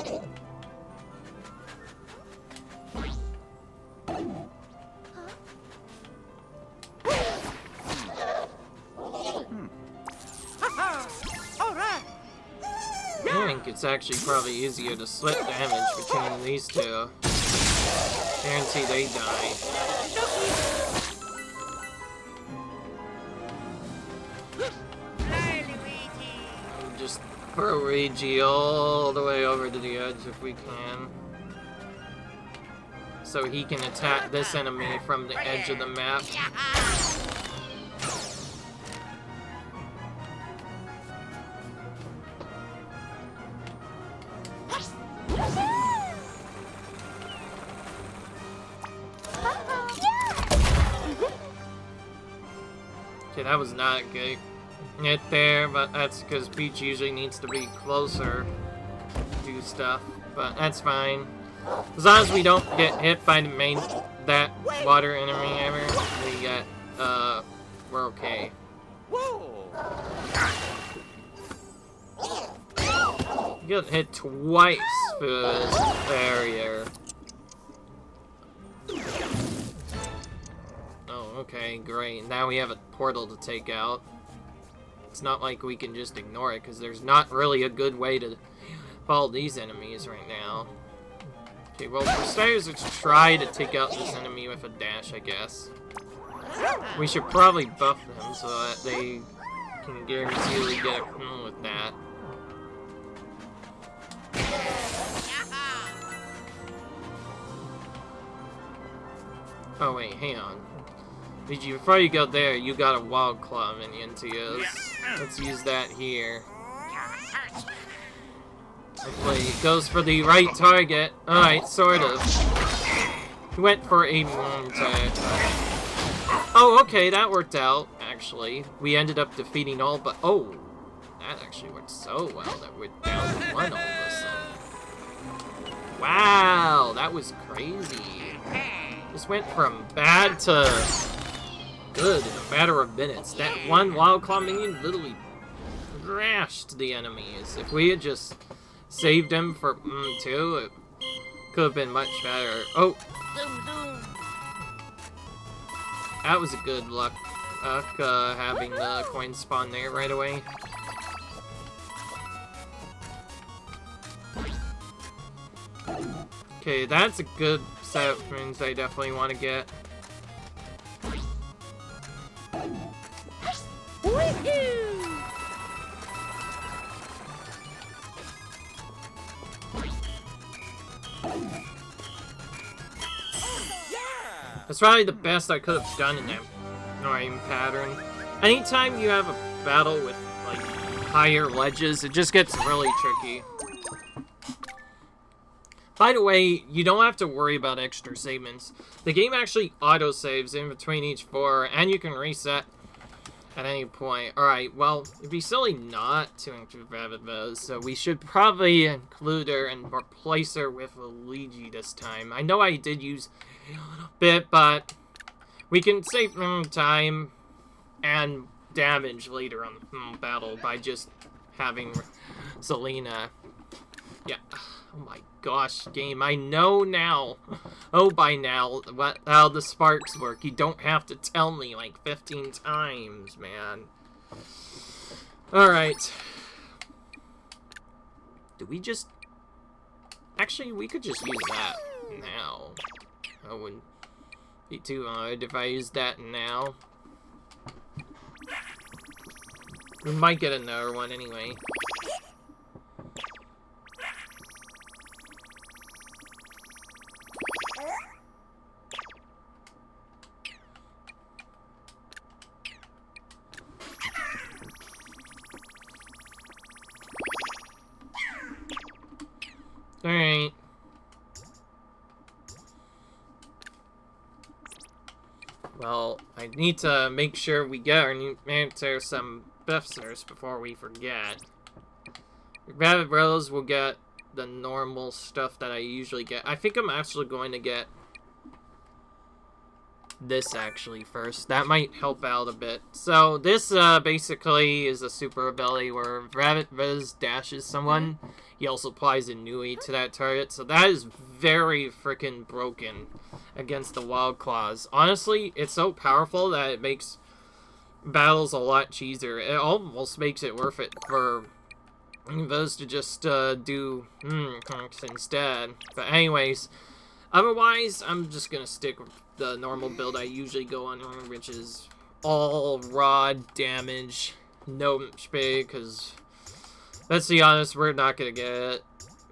think it's actually probably easier to split damage between these two. Guarantee they die. Just throw Luigi all the way over to the edge if we can. So he can attack this enemy from the edge of the map. Okay, that was not a good hit there, but that's because Peach usually needs to be closer to do stuff. But that's fine. As long as we don't get hit by that water enemy ever, we're okay. You get hit twice for this barrier. Oh, okay, great. Now we have a portal to take out. It's not like we can just ignore it, because there's not really a good way to follow these enemies right now. Okay, well, for starters, let's try to take out this enemy with a dash, I guess. We should probably buff them so that they can guaranteed get a with that. Oh wait, hang on. Before you go there, you got a Wild Claw minion to use. Let's use that here. Hopefully it goes for the right target. Alright, sort of. He went for a target. Oh, okay, that worked out, actually. We ended up defeating all but... Oh! That actually worked so well that we're down to 1 all of a sudden. Wow, that was crazy. This went from bad to good in a matter of minutes. That one Wild Claw minion literally thrashed the enemies. If we had just saved him for 2, it could have been much better. Oh! That was a good luck having the coin spawn there right away. Okay, that's a good set of runes I definitely want to get. That's probably the best I could have done in that annoying pattern. Anytime you have a battle with, like, higher ledges, it just gets really tricky. By the way, you don't have to worry about extra savements. The game actually auto-saves in between each 4, and you can reset at any point. Alright, well, it'd be silly not to include Rabbids, so we should probably include her and replace her with Luigi this time. I know I did use a little bit, but we can save time and damage later on the battle by just having Selena. Yeah. Oh my gosh, game. I know now. Oh, by now, how the sparks work. You don't have to tell me like 15 times, man. Alright. Do we just... Actually, we could just use that now. I wouldn't be too hard if I used that now. We might get another one anyway. Alright. Well, I need to make sure we get our new answer some buffers before we forget. Rabbit Rose will get the normal stuff that I usually get. I think I'm actually going to get this actually first. That might help out a bit. So this basically is a super ability where Rabbids dashes someone. He also applies a Nui to that target. So that is very freaking broken against the Wild Claws. Honestly, it's so powerful that it makes battles a lot cheesier. It almost makes it worth it for those to just do instead. But anyways, otherwise, I'm just gonna stick with the normal build I usually go on, which is all raw damage, no HP, because let's be honest, we're not gonna get it,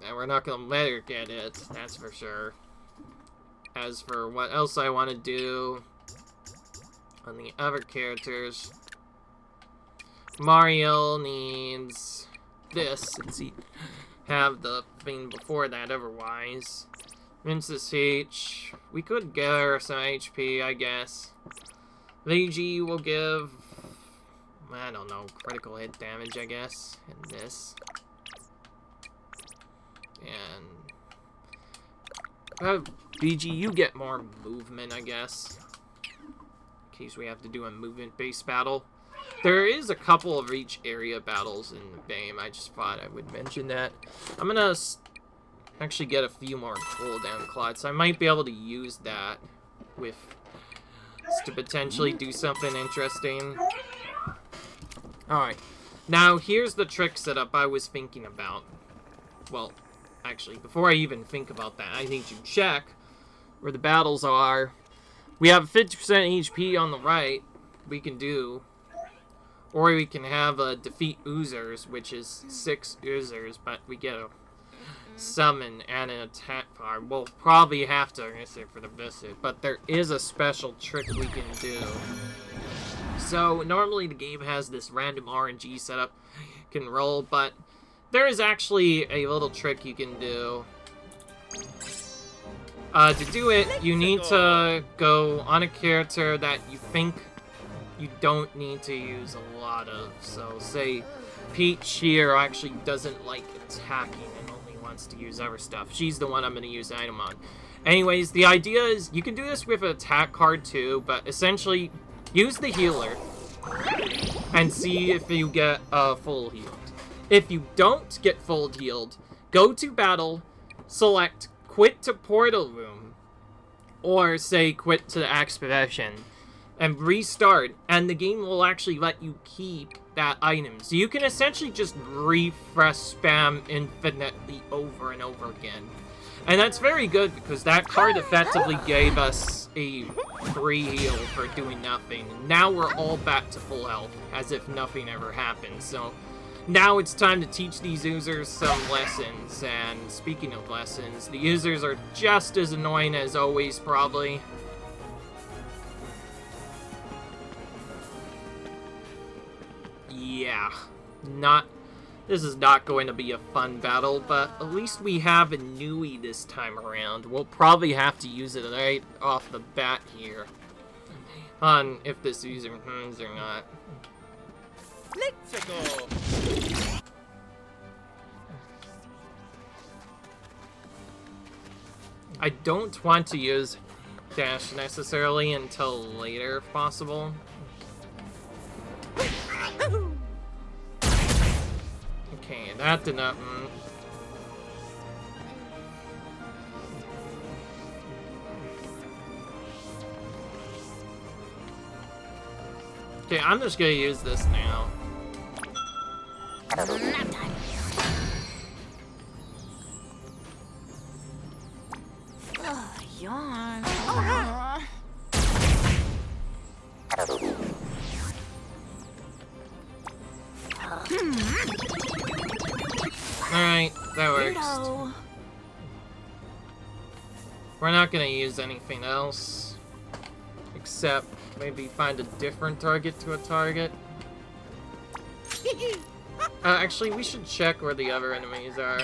and we're not gonna let her get it, that's for sure. As for what else I want to do on the other characters, Mario needs this, since he have the thing before that otherwise. Princess H, we could get her some HP, I guess. Luigi will give, I don't know, critical hit damage, I guess, and this. And BG, you get more movement, I guess, in case we have to do a movement-based battle. There is a couple of each area battles in the game. I just thought I would mention that. I'm gonna actually get a few more cooldown clots. So I might be able to use that with to potentially do something interesting. Alright. Now, here's the trick setup I was thinking about. Well, actually, before I even think about that, I need to check where the battles are. We have 50% HP on the right we can do. Or we can have a defeat oozers, which is 6 oozers, but we get a summon and an attack power. We'll probably have to miss it for the visit, but there is a special trick we can do. So normally the game has this random RNG setup you can roll, but there is actually a little trick you can do. To do it, you need to go on a character that you think you don't need to use a lot of. So say Peach here actually doesn't like attacking and only wants to use other stuff. She's the one I'm going to use the item on. Anyways, the idea is you can do this with an attack card too, but essentially use the healer and see if you get full healed. If you don't get full healed, go to battle, select quit to portal room, or say quit to the expedition, and restart, and the game will actually let you keep that item. So you can essentially just refresh spam infinitely over and over again. And that's very good because that card effectively gave us a free heal for doing nothing. Now we're all back to full health, as if nothing ever happened. So now it's time to teach these users some lessons. And speaking of lessons, the users are just as annoying as always, probably. Yeah, this is not going to be a fun battle, but at least we have a Nui this time around. We'll probably have to use it right off the bat here. On if this user or not. Let's go. I don't want to use dash necessarily until later if possible. Okay, that did not... Okay, I'm just gonna use this now. Yawn. Alright, that works. Weirdo. We're not gonna use anything else. Except maybe find a different target to a target. Actually, we should check where the other enemies are.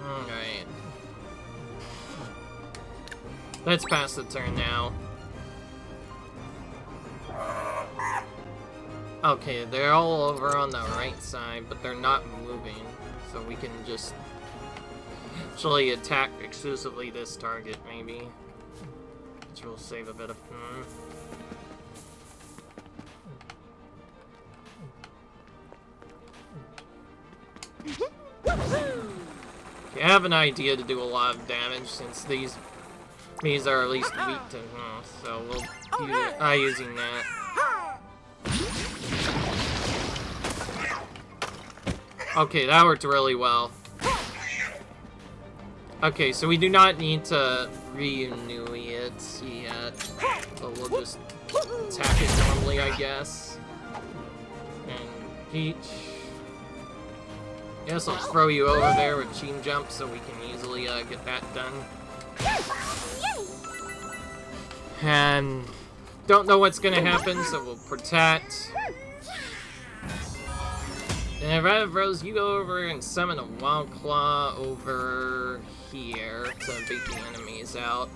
Alright. Let's pass the turn now. Okay, they're all over on the right side, but they're not moving, so we can just Actually, attack exclusively this target, maybe. Which will save a bit of... I have an idea to do a lot of damage since these are at least weak to... so we'll do using that. Okay, that worked really well. Okay, so we do not need to renew it yet. So we'll just attack it normally, I guess. And Peach. Yes, I'll throw you over there with Team Jump so we can easily get that done. And don't know what's gonna happen, so we'll protect. And Rose, you go over and summon a Wild Claw over here to beat the enemies out.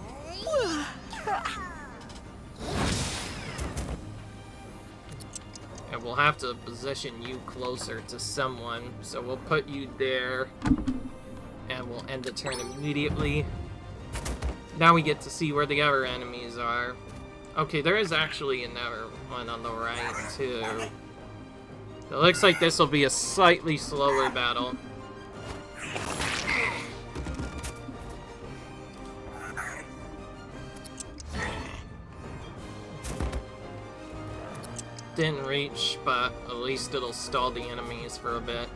And we'll have to position you closer to someone, so we'll put you there. And we'll end the turn immediately. Now we get to see where the other enemies are. Okay, there is actually another one on the right, too. It looks like this will be a slightly slower battle. Didn't reach, but at least it'll stall the enemies for a bit.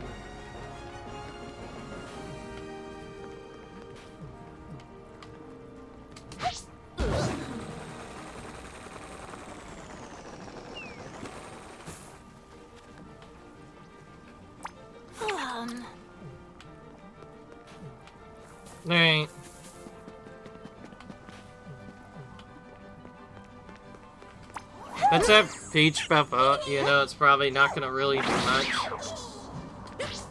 Alright. Let's have Peach buff up. You know, it's probably not gonna really do much. Yes.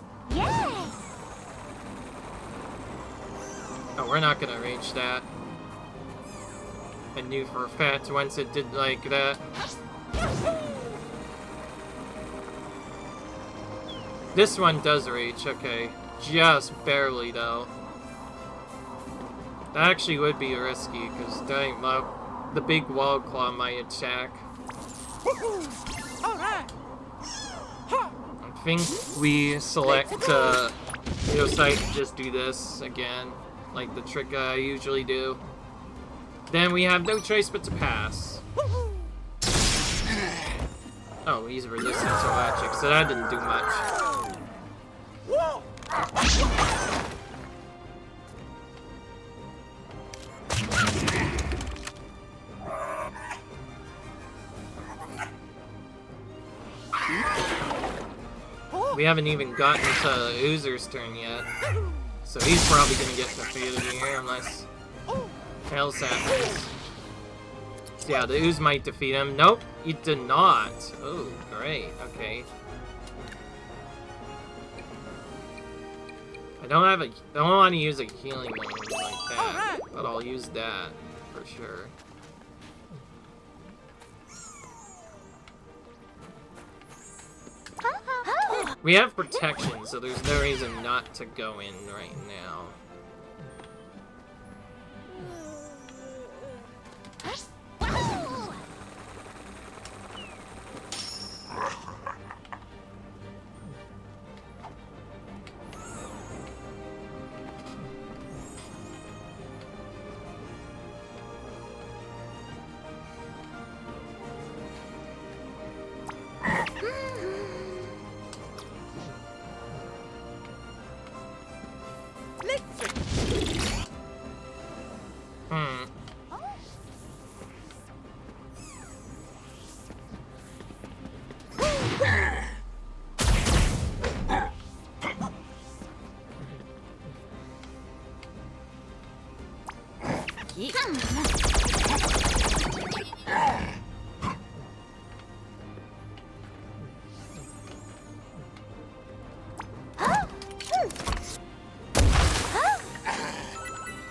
Oh, we're not gonna reach that. I knew for a fact once it did like that. This one does reach, okay. Just barely, though. That actually would be risky, because dang, the big Wild Claw might attack. I think we select Geosite and just do this again, like the trick I usually do. Then we have no choice but to pass. Oh, he's resistant to magic, so that didn't do much. We haven't even gotten to Oozer's turn yet, so he's probably gonna get defeated here unless else happens. So yeah, the Ooze might defeat him. Nope, he did not. Oh, great. Okay. I don't want to use a healing move like that, but I'll use that for sure. We have protection, so there's no reason not to go in right now.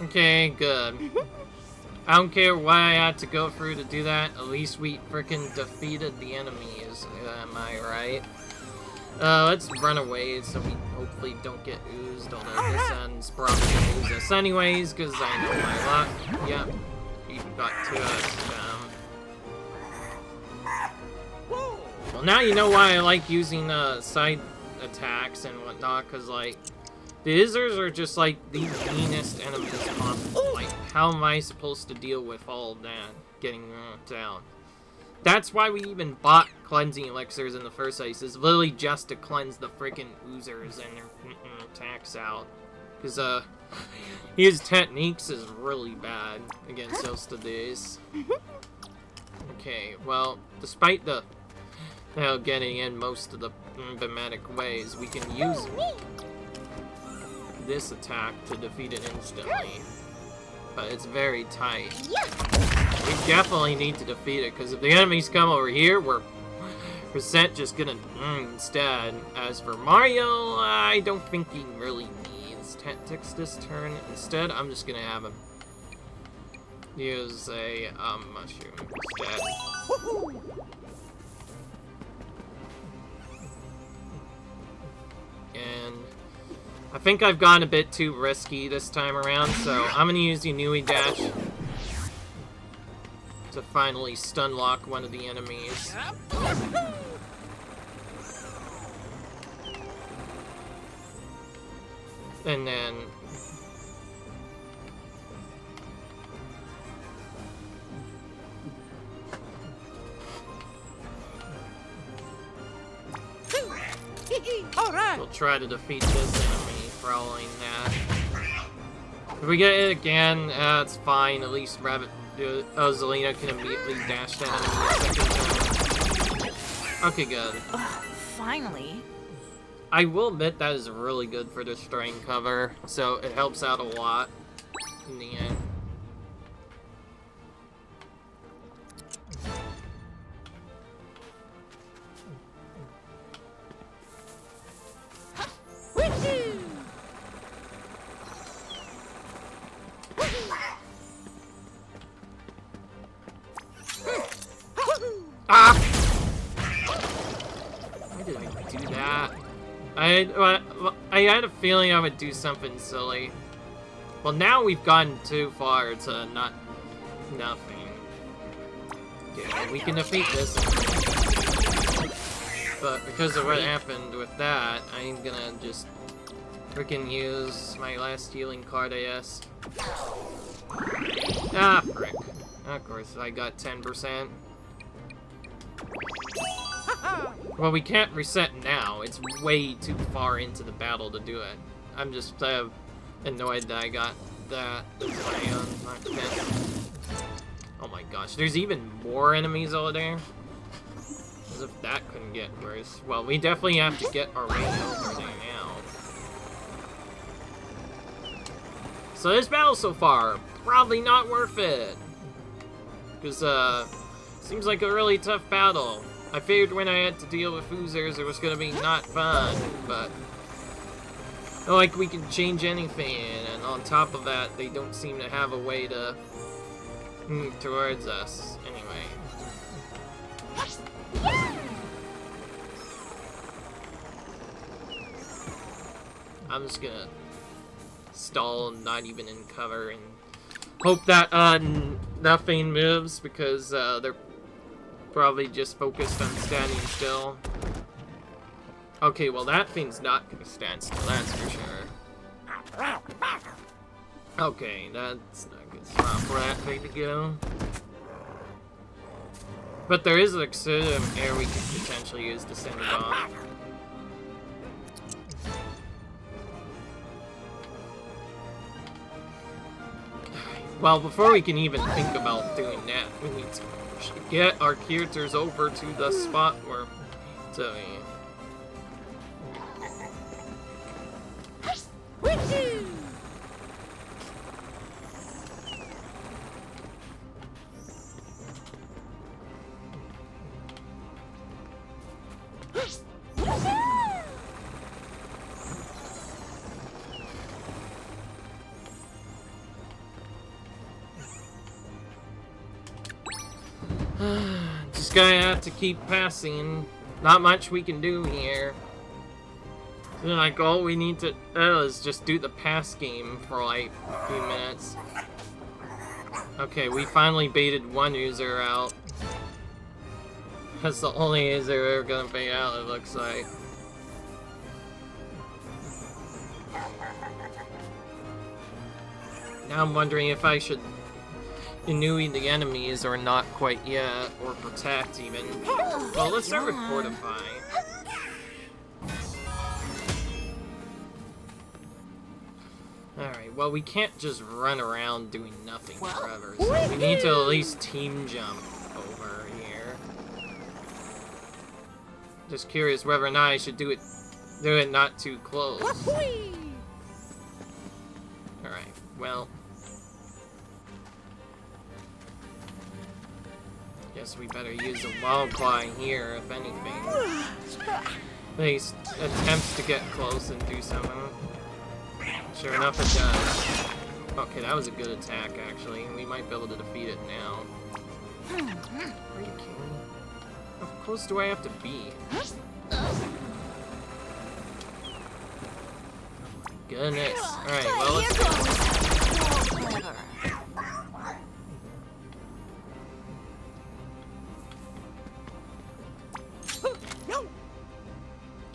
Okay, good. I don't care why I had to go through to do that. At least we frickin' defeated the enemies. Am I right? Let's run away so we hopefully don't get oozed, although this end's probably gonna ooze us anyways, because I know my luck. Yep, he got to us. Well, now you know why I like using side attacks and whatnot, because, like, the Izzers are just, like, the meanest enemies possible. Like, how am I supposed to deal with all of that getting down? That's why we even bought cleansing elixirs in the first place, is literally just to cleanse the freaking oozers and their attacks out. Because, his techniques is really bad against most of these. Okay, well, despite the getting in most of the thematic ways, we can use this attack to defeat it instantly. But it's very tight. We definitely need to defeat it, because if the enemies come over here, we're percent just gonna instead. As for Mario, I don't think he really needs tactics this turn. Instead, I'm just gonna have him use a mushroom instead. And I think I've gone a bit too risky this time around, so I'm gonna use the Nui Dash to finally stun lock one of the enemies. And then we'll try to defeat this enemy following that. If we get it again, it's fine. At least Zelina can immediately dash that enemy the second time. Okay, good. Finally. I will admit that is really good for destroying cover, so it helps out a lot in the end. Ah! Why did I do that? I had a feeling I would do something silly. Well, now we've gone too far to nothing. Okay, we can defeat this. But because of what happened with that, I'm gonna just freaking use my last healing card, I guess. Ah, frick. Of course, I got 10%. Well, we can't reset now. It's way too far into the battle to do it. I'm just annoyed that I got that as my own. Oh my gosh, there's even more enemies over there? As if that couldn't get worse. Well, we definitely have to get our way over there now. So this battle so far, probably not worth it. Because, seems like a really tough battle. I figured when I had to deal with oozers, it was gonna be not fun, but not like we can change anything, and on top of that, they don't seem to have a way to move towards us. Anyway. I'm just gonna stall, not even in cover, and hope that nothing moves, because they're probably just focused on standing still. Okay, well that thing's not gonna stand still, that's for sure. Okay, that's not a good spot for that thing to go. But there is an exudum air we could potentially use to send it off. Well, before we can even think about doing that, we need to get our characters over to the spot where just gonna have to keep passing. Not much we can do here. Then like all we need to is just do the pass game for like a few minutes. Okay, we finally baited one user out. That's the only user we're gonna bait out, it looks like. Now I'm wondering if I should Inui the enemies or not quite yet, or protect even. Well, let's start with fortify. Alright, well we can't just run around doing nothing forever, so we need to at least team jump over here. Just curious whether or not I should do it not too close. Alright, well. Guess we better use the wild claw here, if anything. At least attempts to get close and do something. Sure enough, it does. Okay, that was a good attack, actually. We might be able to defeat it now. Are you kidding me? How close do I have to be? Goodness. Alright, well, let's go.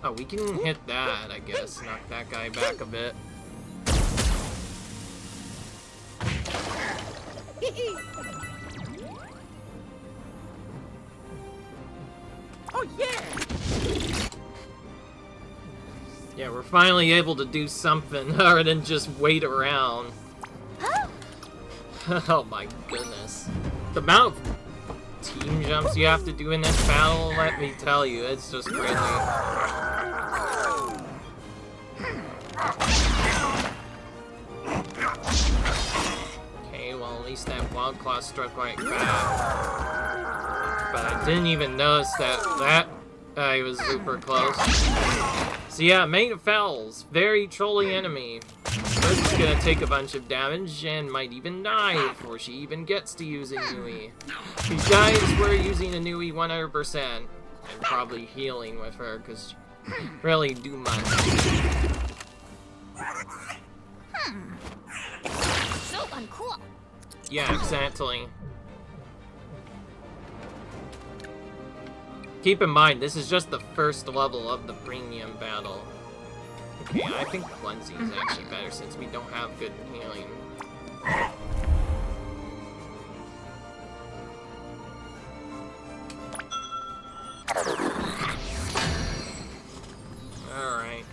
Oh, we can hit that, I guess. Knock that guy back a bit. Oh yeah! Yeah, we're finally able to do something other than just wait around. Oh my goodness. The amount of team jumps you have to do in this battle, let me tell you, it's just crazy. Okay, well at least that wild claw struck right back. But I didn't even notice that guy was super close. So yeah, Main Fells, very trolly enemy. This is gonna take a bunch of damage and might even die before she even gets to use Inui. These guys were using Inui 100% and probably healing with her because she really do much. So uncool. Yeah, exactly. Keep in mind, this is just the first level of the premium battle. Okay, I think Cleansing is actually better since we don't have good healing. Alright.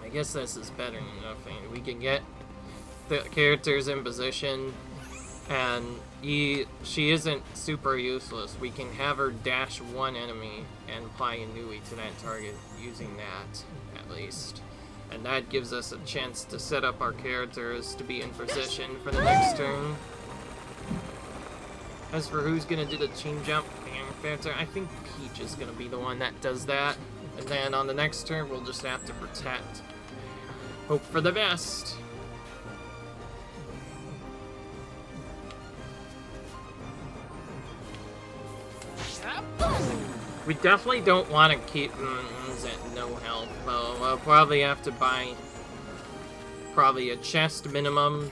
I guess this is better than nothing. We can get the characters in position, and she isn't super useless. We can have her dash one enemy and apply Inui to that target using that, at least. And that gives us a chance to set up our characters to be in position for the next turn. As for who's gonna do the team jump, I think Peach is gonna be the one that does that. And then on the next turn, we'll just have to protect. Hope for the best. We definitely don't want to keep at no health, though. We'll probably have to buy a chest minimum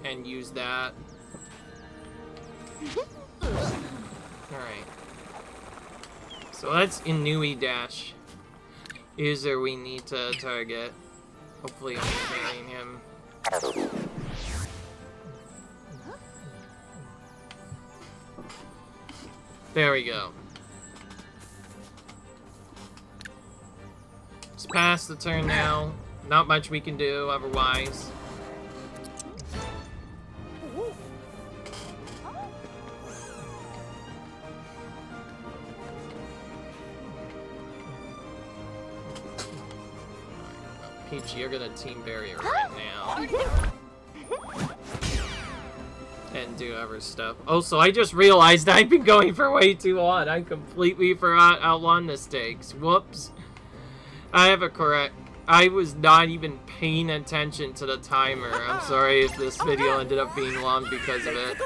and use that. Alright. So that's Inui dash. User we need to target. Hopefully I'm carrying him. There we go. It's past the turn now. Not much we can do otherwise. Peach, you're gonna team barrier right now. And do other stuff. Oh, so I just realized I've been going for way too long. I completely forgot Outlawed Mistakes. Whoops. I have a correct. I was not even paying attention to the timer. I'm sorry if this video ended up being long because of it.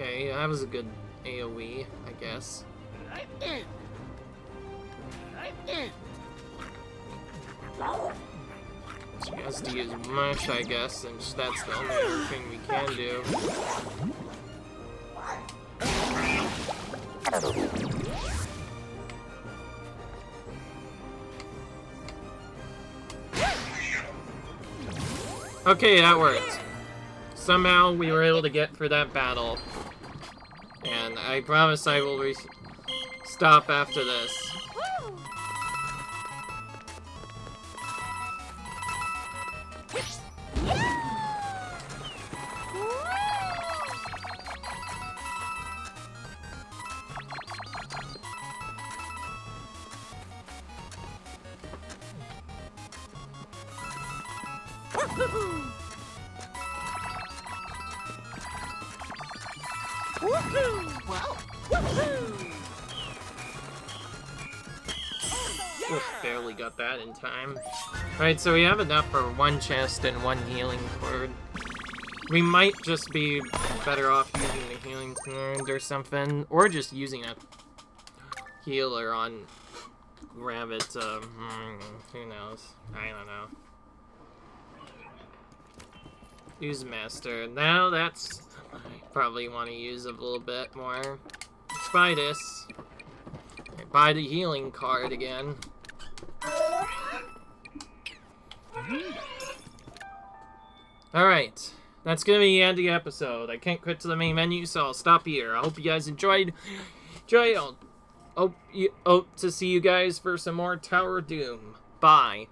Okay, that was a good AoE, I guess. She has to use mush, I guess, since that's the only other thing we can do. Okay, that worked. Somehow we were able to get through that battle. And I promise I will stop after this. Oof, barely got that in time. Alright, so we have enough for one chest and one healing cord. We might just be better off using the healing cord or something, or just using a healer on Rabbids. Who knows? I don't know. Use Master. Now that's... probably want to use a little bit more. Let's buy this. Buy the healing card again. Alright. That's gonna be the end of the episode. I can't quit to the main menu, so I'll stop here. I hope you guys enjoyed. I'll hope to see you guys for some more Tower of Doom. Bye.